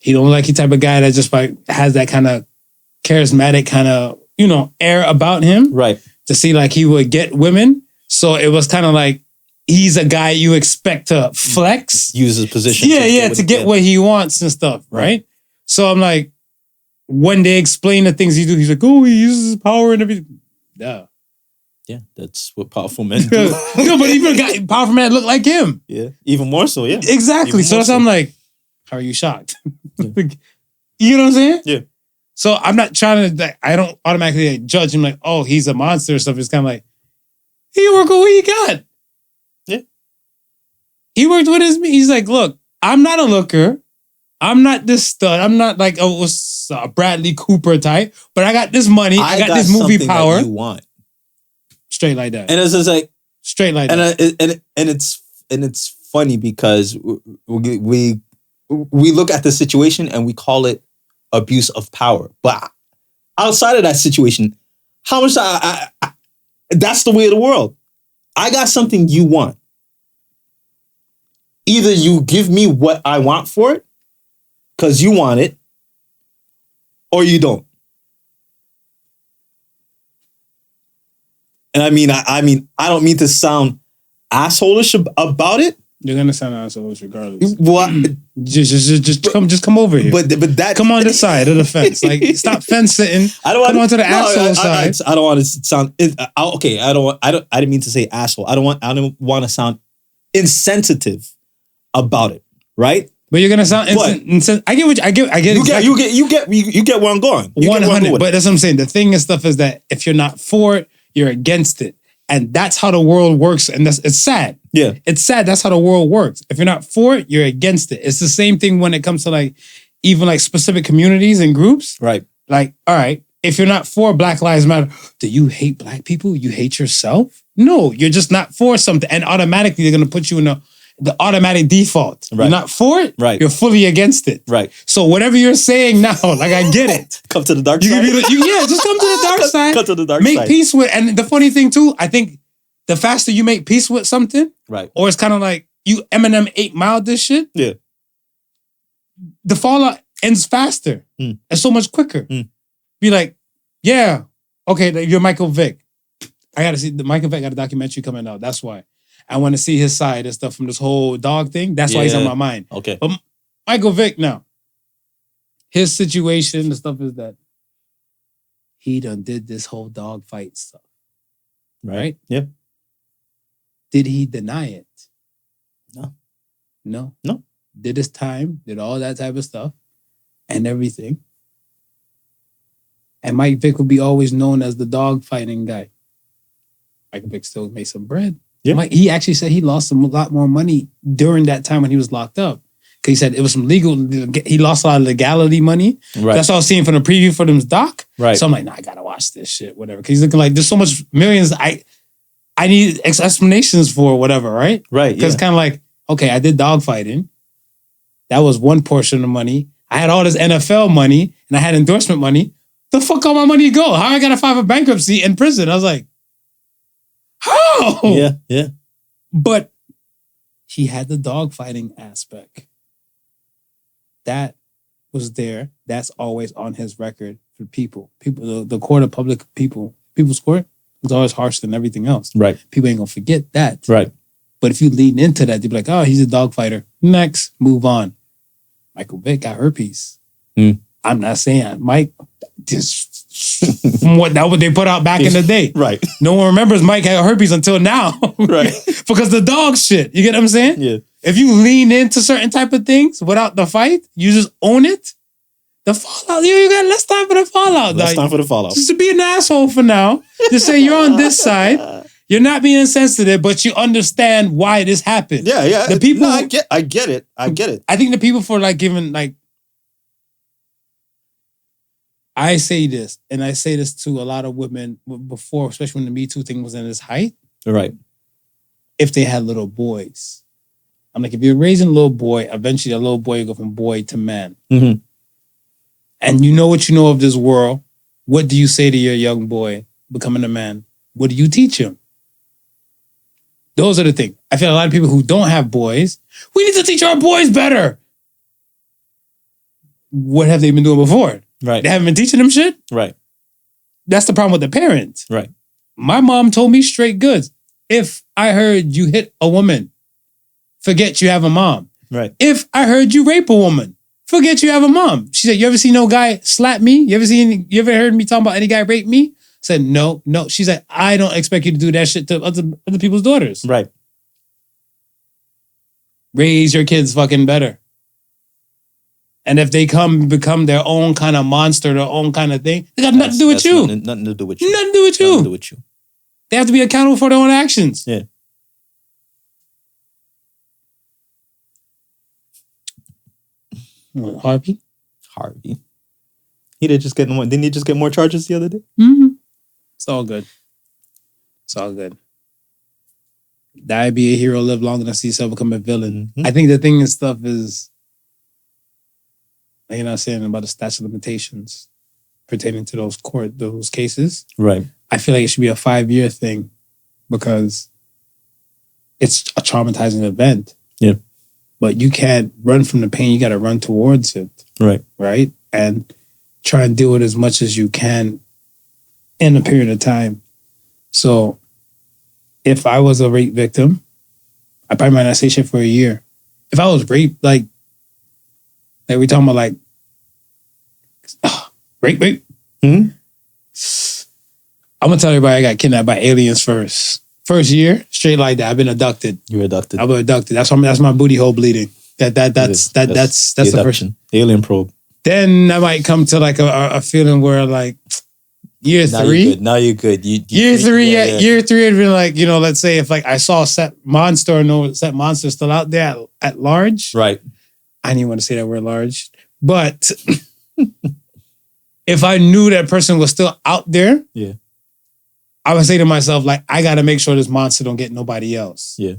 S4: He don't look like the type of guy that just like has that kind of charismatic kind of, air about him.
S5: Right.
S4: To see like he would get women. So it was kind of like, he's a guy you expect to flex.
S5: Use his position.
S4: To get what he wants and stuff, right? So I'm like, when they explain the things he do, he's like, oh, he uses his power and everything. Yeah.
S5: Yeah, that's what powerful men do.
S4: No, but even a guy, powerful man look like him.
S5: Yeah, even more so, yeah.
S4: Exactly. So that's why I'm like, how are you shocked? You know what I'm saying?
S5: Yeah.
S4: So I'm not trying to, I don't automatically judge him like, oh, he's a monster or stuff. It's kind of like, he work with what he got.
S5: Yeah.
S4: He worked with he's like, look, I'm not a looker. I'm not this stud. I'm not like a Bradley Cooper type, but I got this money. I got this movie power.
S5: That you want.
S4: Straight like that.
S5: And it's just like
S4: straight like that.
S5: And it's funny because we look at the situation and we call it abuse of power. But outside of that situation, how much that's the way of the world. I got something you want. Either you give me what I want for it, because you want it, or you don't. And I mean, I don't mean to sound assholeish about it.
S4: You're gonna sound assholeish regardless.
S5: What?
S4: Just come over here.
S5: But that
S4: come on the side of the fence. Like stop fence sitting. I don't want come onto the asshole side.
S5: I don't want to sound okay. I didn't mean to say asshole. I don't want to sound insensitive about it, right?
S4: But you're gonna sound insensitive. I get what I get.
S5: You get where I'm going.
S4: 100. But that's what I'm saying. The thing and stuff is that if you're not for it, you're against it. And that's how the world works. And it's sad.
S5: Yeah.
S4: It's sad. That's how the world works. If you're not for it, you're against it. It's the same thing when it comes to like, even like specific communities and groups.
S5: Right.
S4: Like, all right, if you're not for Black Lives Matter, do you hate black people? You hate yourself? No, you're just not for something. And automatically they're going to put you in the automatic default. Right. You're not for it.
S5: Right.
S4: You're fully against it.
S5: Right.
S4: So whatever you're saying now, like I get it.
S5: Come to the dark side.
S4: Just come to the dark side.
S5: Come to the dark
S4: side.
S5: Make
S4: peace with. And the funny thing too, I think the faster you make peace with something,
S5: right?
S4: Or it's kind of like you Eminem 8 Mile this shit.
S5: Yeah.
S4: The fallout ends faster. And so much quicker. Be like, yeah, okay, you're Michael Vick. I gotta see the Michael Vick got a documentary coming out. That's why. I want to see his side and stuff from this whole dog thing. That's why he's on my mind.
S5: Okay.
S4: But Michael Vick now, his situation, the stuff is that he done did this whole dog fight stuff. Right?
S5: Yeah.
S4: Did he deny it?
S5: No.
S4: Did his time, did all that type of stuff and everything. And Mike Vick will be always known as the dog fighting guy. Michael Vick still made some bread.
S5: Yeah.
S4: He actually said he lost a lot more money during that time when he was locked up. Because he said it was some he lost a lot of legality money.
S5: Right.
S4: That's what I was seeing from the preview for them doc.
S5: Right.
S4: So I'm like, I gotta watch this shit, whatever. Because he's looking like there's so much millions. I need explanations for whatever, right?
S5: Right.
S4: Because it's kind of like, okay, I did dog fighting. That was one portion of the money. I had all this NFL money and I had endorsement money. The fuck all my money go? How I gotta file for bankruptcy in prison? I was like, how?
S5: Yeah.
S4: But he had the dog fighting aspect. That was there. That's always on his record for people. The court of people's court was always harsher than everything else.
S5: Right.
S4: People ain't gonna forget that.
S5: Right.
S4: But if you lean into that, they'd be like, oh, he's a dog fighter. Next, move on. Michael Vick got herpes. I'm not saying Mike, just from what they put out back in the day.
S5: Right.
S4: No one remembers Mike had herpes until now.
S5: Right.
S4: Because the dog shit. You get what I'm saying?
S5: Yeah.
S4: If you lean into certain type of things without the fight, you just own it. The fallout, you got less time for the fallout.
S5: Time for the fallout.
S4: Just to be an asshole for now. Just say you're on this side. You're not being insensitive, but you understand why this happened.
S5: Yeah.
S4: The people,
S5: I get it. I
S4: think the people for like giving like, I say this, and I say this to a lot of women before, especially when the Me Too thing was in its height.
S5: Right.
S4: if they had little boys. I'm like, if you're raising a little boy, eventually a little boy will go from boy to man.
S5: Mm-hmm.
S4: And you know what you know of this world. What do you say to your young boy becoming a man? What do you teach him? Those are the things. I feel a lot of people who don't have boys, we need to teach our boys better. What have they been doing before?
S5: Right.
S4: They haven't been teaching them shit?
S5: Right.
S4: That's the problem with the parents.
S5: Right.
S4: My mom told me straight goods. If I heard you hit a woman, forget you have a mom.
S5: Right.
S4: If I heard you rape a woman, forget you have a mom. She said, you ever see no guy slap me? You ever heard me talking about any guy rape me? I said, no. She said, I don't expect you to do that shit to other people's daughters.
S5: Right.
S4: Raise your kids fucking better. And if they become their own kind of monster, their own kind of thing, they got nothing to do with you.
S5: Nothing to do with you.
S4: Nothing to do with you.
S5: Nothing to do with you.
S4: They have to be accountable for their own actions.
S5: Yeah.
S4: Harvey?
S5: He did just get more. Didn't he just get more charges the other day?
S4: Mm-hmm. It's all good. It's all good. Die, be a hero, live long enough to see yourself become a villain.
S5: Mm-hmm.
S4: I think the thing and stuff is, you know what I'm saying about the statute of limitations pertaining to those cases.
S5: Right.
S4: I feel like it should be a 5-year thing because it's a traumatizing event.
S5: Yeah.
S4: But you can't run from the pain. You got to run towards it.
S5: Right.
S4: Right. And try and deal with as much as you can in a period of time. So if I was a rape victim, I probably might not say shit for a year. If I was raped, like we talking about like rape.
S5: Mm-hmm.
S4: I'm gonna tell everybody I got kidnapped by aliens first. First year, straight like that. I've been abducted.
S5: You were abducted.
S4: I've been abducted. That's my booty hole bleeding. That's the first.
S5: Alien probe.
S4: Then I might come to like a feeling where like year three.
S5: Now you're good.
S4: Year three, it'd be like, you know, let's say if like I saw a set monster still out there at large.
S5: Right.
S4: I didn't even want to say that word large. But if I knew that person was still out there,
S5: yeah,
S4: I would say to myself, like, I got to make sure this monster don't get nobody else.
S5: Yeah.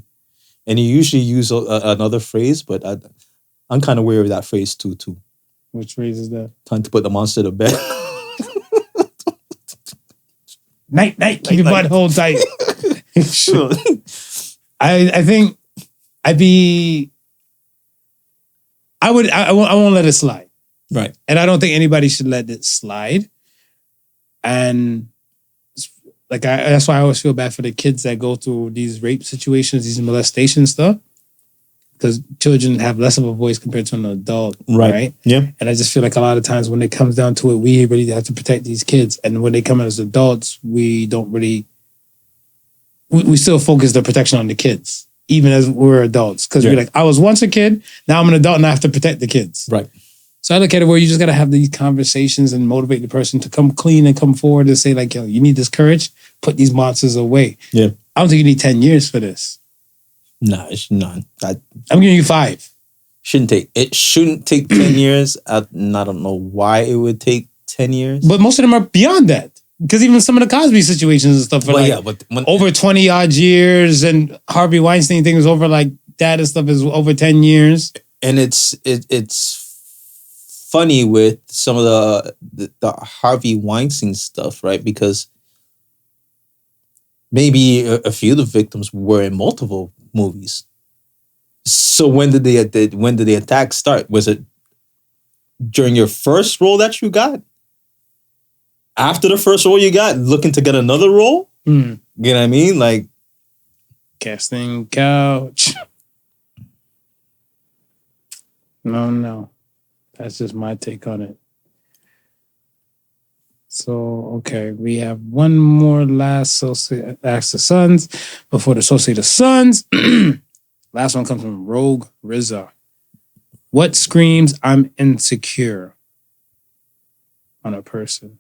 S5: And you usually use another phrase, but I'm kind of wary of that phrase too.
S4: Which phrase is that?
S5: Time to put the monster to bed.
S4: Night. Keep your butt hold tight.
S5: Sure.
S4: I think I won't let it slide.
S5: Right.
S4: And I don't think anybody should let it slide. And like that's why I always feel bad for the kids that go through these rape situations, these molestation stuff. Because children have less of a voice compared to an adult. Right.
S5: Yeah.
S4: And I just feel like a lot of times when it comes down to it, we really have to protect these kids. And when they come as adults, we don't really, we still focus the protection on the kids, even as we're adults. Because we're like, I was once a kid, now I'm an adult and I have to protect the kids.
S5: Right.
S4: So I look at it where you just got to have these conversations and motivate the person to come clean and come forward and say like, yo, you need this courage, put these monsters away. Yeah. I don't think you need 10 years for this.
S5: Nah, it's none.
S4: I'm giving you 5.
S5: It shouldn't take 10 years. I don't know why it would take 10 years.
S4: But most of them are beyond that. Because even some of the Cosby situations and stuff are over 20 odd years, and Harvey Weinstein thing is over like that and stuff is over 10 years.
S5: And it's funny with some of the Harvey Weinstein stuff, right? Because maybe a few of the victims were in multiple movies. So when did the attack start? Was it during your first role that you got? After the first role you got, looking to get another role? You know what I mean? Like
S4: casting couch. No. That's just my take on it. So, okay, we have one more last Ask the Sons before the Associated Sons. Last one comes from Rogue Rizza. What screams I'm insecure on a person?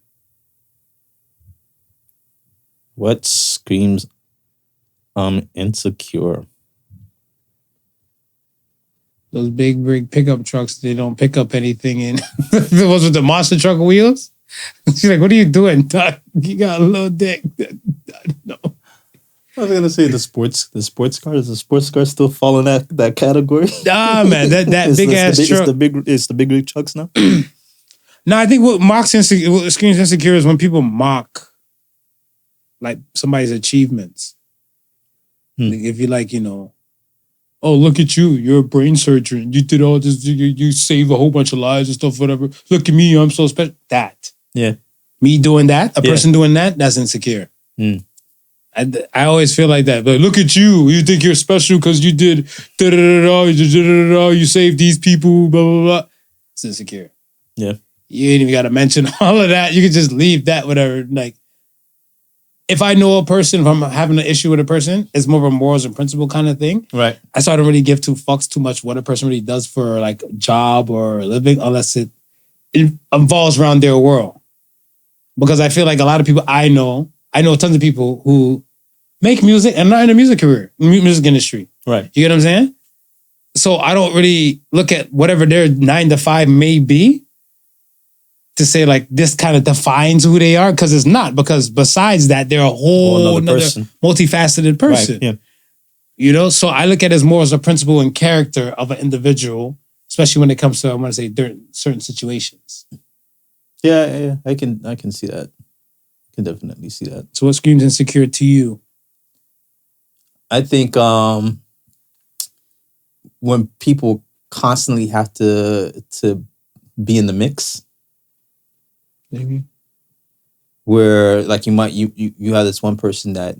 S5: What screams I'm insecure?
S4: Those big pickup trucks, they don't pick up anything in. The ones with the monster truck wheels? She's like, what are you doing, Doc? You got a little dick. I don't know.
S5: I was gonna say the sports car. Is the sports car still fall in that category?
S4: Ah, man, that big ass truck.
S5: It's the big rig trucks now.
S4: No, I think what screams insecure is when people mock like somebody's achievements. Like if you're like, oh, look at you, you're a brain surgeon. You did all this, you save a whole bunch of lives and stuff, whatever. Look at me, I'm so special. That.
S5: Yeah.
S4: Me doing that, a person doing that, that's insecure. I always feel like that. But look at you. You think you're special because you did you saved these people, blah, blah, blah. It's insecure.
S5: Yeah.
S4: You ain't even got to mention all of that. You can just leave that, whatever. Like, if I know a person, if I'm having an issue with a person, it's more of a morals and principle kind of thing.
S5: Right.
S4: I don't really give two fucks too much what a person really does for like a job or a living, unless it involves around their world. Because I feel like a lot of people I know tons of people who make music and not in the music industry.
S5: Right.
S4: You get what I'm saying? So I don't really look at whatever their 9 to 5 may be to say like this kind of defines who they are, because it's not. Because besides that, they're a whole another multifaceted person.
S5: Right, yeah.
S4: So I look at it as more as a principle and character of an individual, especially when it comes to, I want to say, certain situations.
S5: Yeah, I can see that. I can definitely see that.
S4: So what screams insecure to you?
S5: I think when people constantly have to be in the mix.
S4: Maybe.
S5: Where like you have this one person that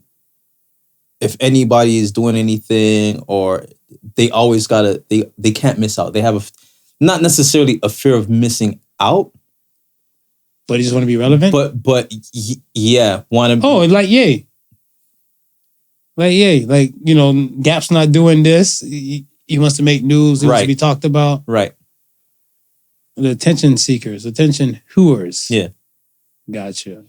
S5: if anybody is doing anything, or they always they can't miss out. They have not necessarily a fear of missing out,
S4: but you just want to be relevant.
S5: But yeah, want to.
S4: Oh, like YEah. Like Gap's not doing this. He wants to make news. He wants to be talked about.
S5: Right.
S4: The attention seekers, attention hooers.
S5: Yeah.
S4: Gotcha.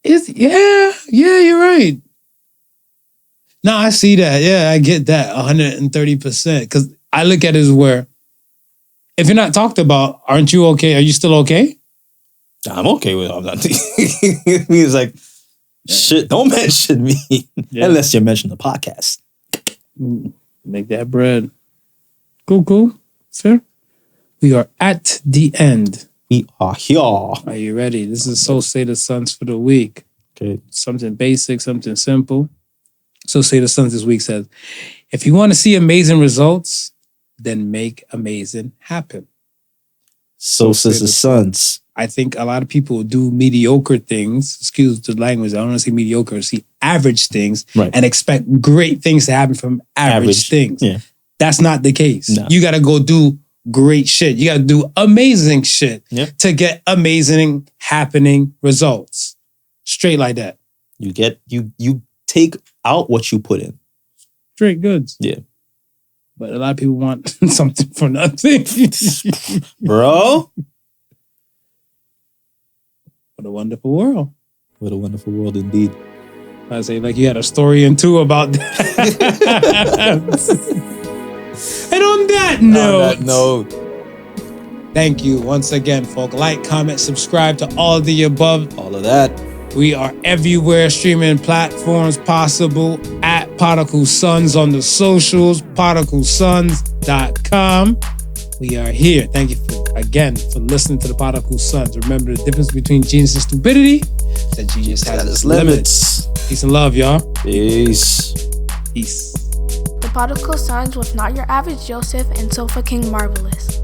S4: Yeah, you're right. No, I see that. Yeah, I get that 130%. Because I look at it as where if you're not talked about, aren't you okay? Are you still okay?
S5: I'm okay with all that. He's like, shit, don't mention me unless you mention the podcast.
S4: Make that bread. Cool. Fair. We are at the end.
S5: We are here.
S4: Are you ready? This is So Say the Sons for the week.
S5: Okay.
S4: Something basic, something simple. So Say the Sons this week says, if you want to see amazing results, then make amazing happen.
S5: So says the Sons.
S4: I think a lot of people do mediocre things. Excuse the language. I don't want to say mediocre. See average things and expect great things to happen from average things.
S5: Yeah.
S4: That's not the case.
S5: No.
S4: You got to go do great shit. You got to do amazing shit to get amazing happening results. Straight like that.
S5: You take out what you put in.
S4: Straight goods.
S5: Yeah.
S4: But a lot of people want something for nothing.
S5: Bro.
S4: What a wonderful world.
S5: What a wonderful world indeed.
S4: I say, like you had a story and two about that. And on that note, thank you once again, folk. Like, comment, subscribe to all of the above.
S5: All of that.
S4: We are everywhere, streaming platforms possible at Podical Sons on the socials, podicalsons.com. We are here. Thank you again for listening to the Podical Sons. Remember the difference between genius and stupidity? That genius has its limits. Peace and love, y'all.
S5: Peace.
S4: Peace.
S1: The Podical Sons was not your average Joseph and Sofa King Marvelous.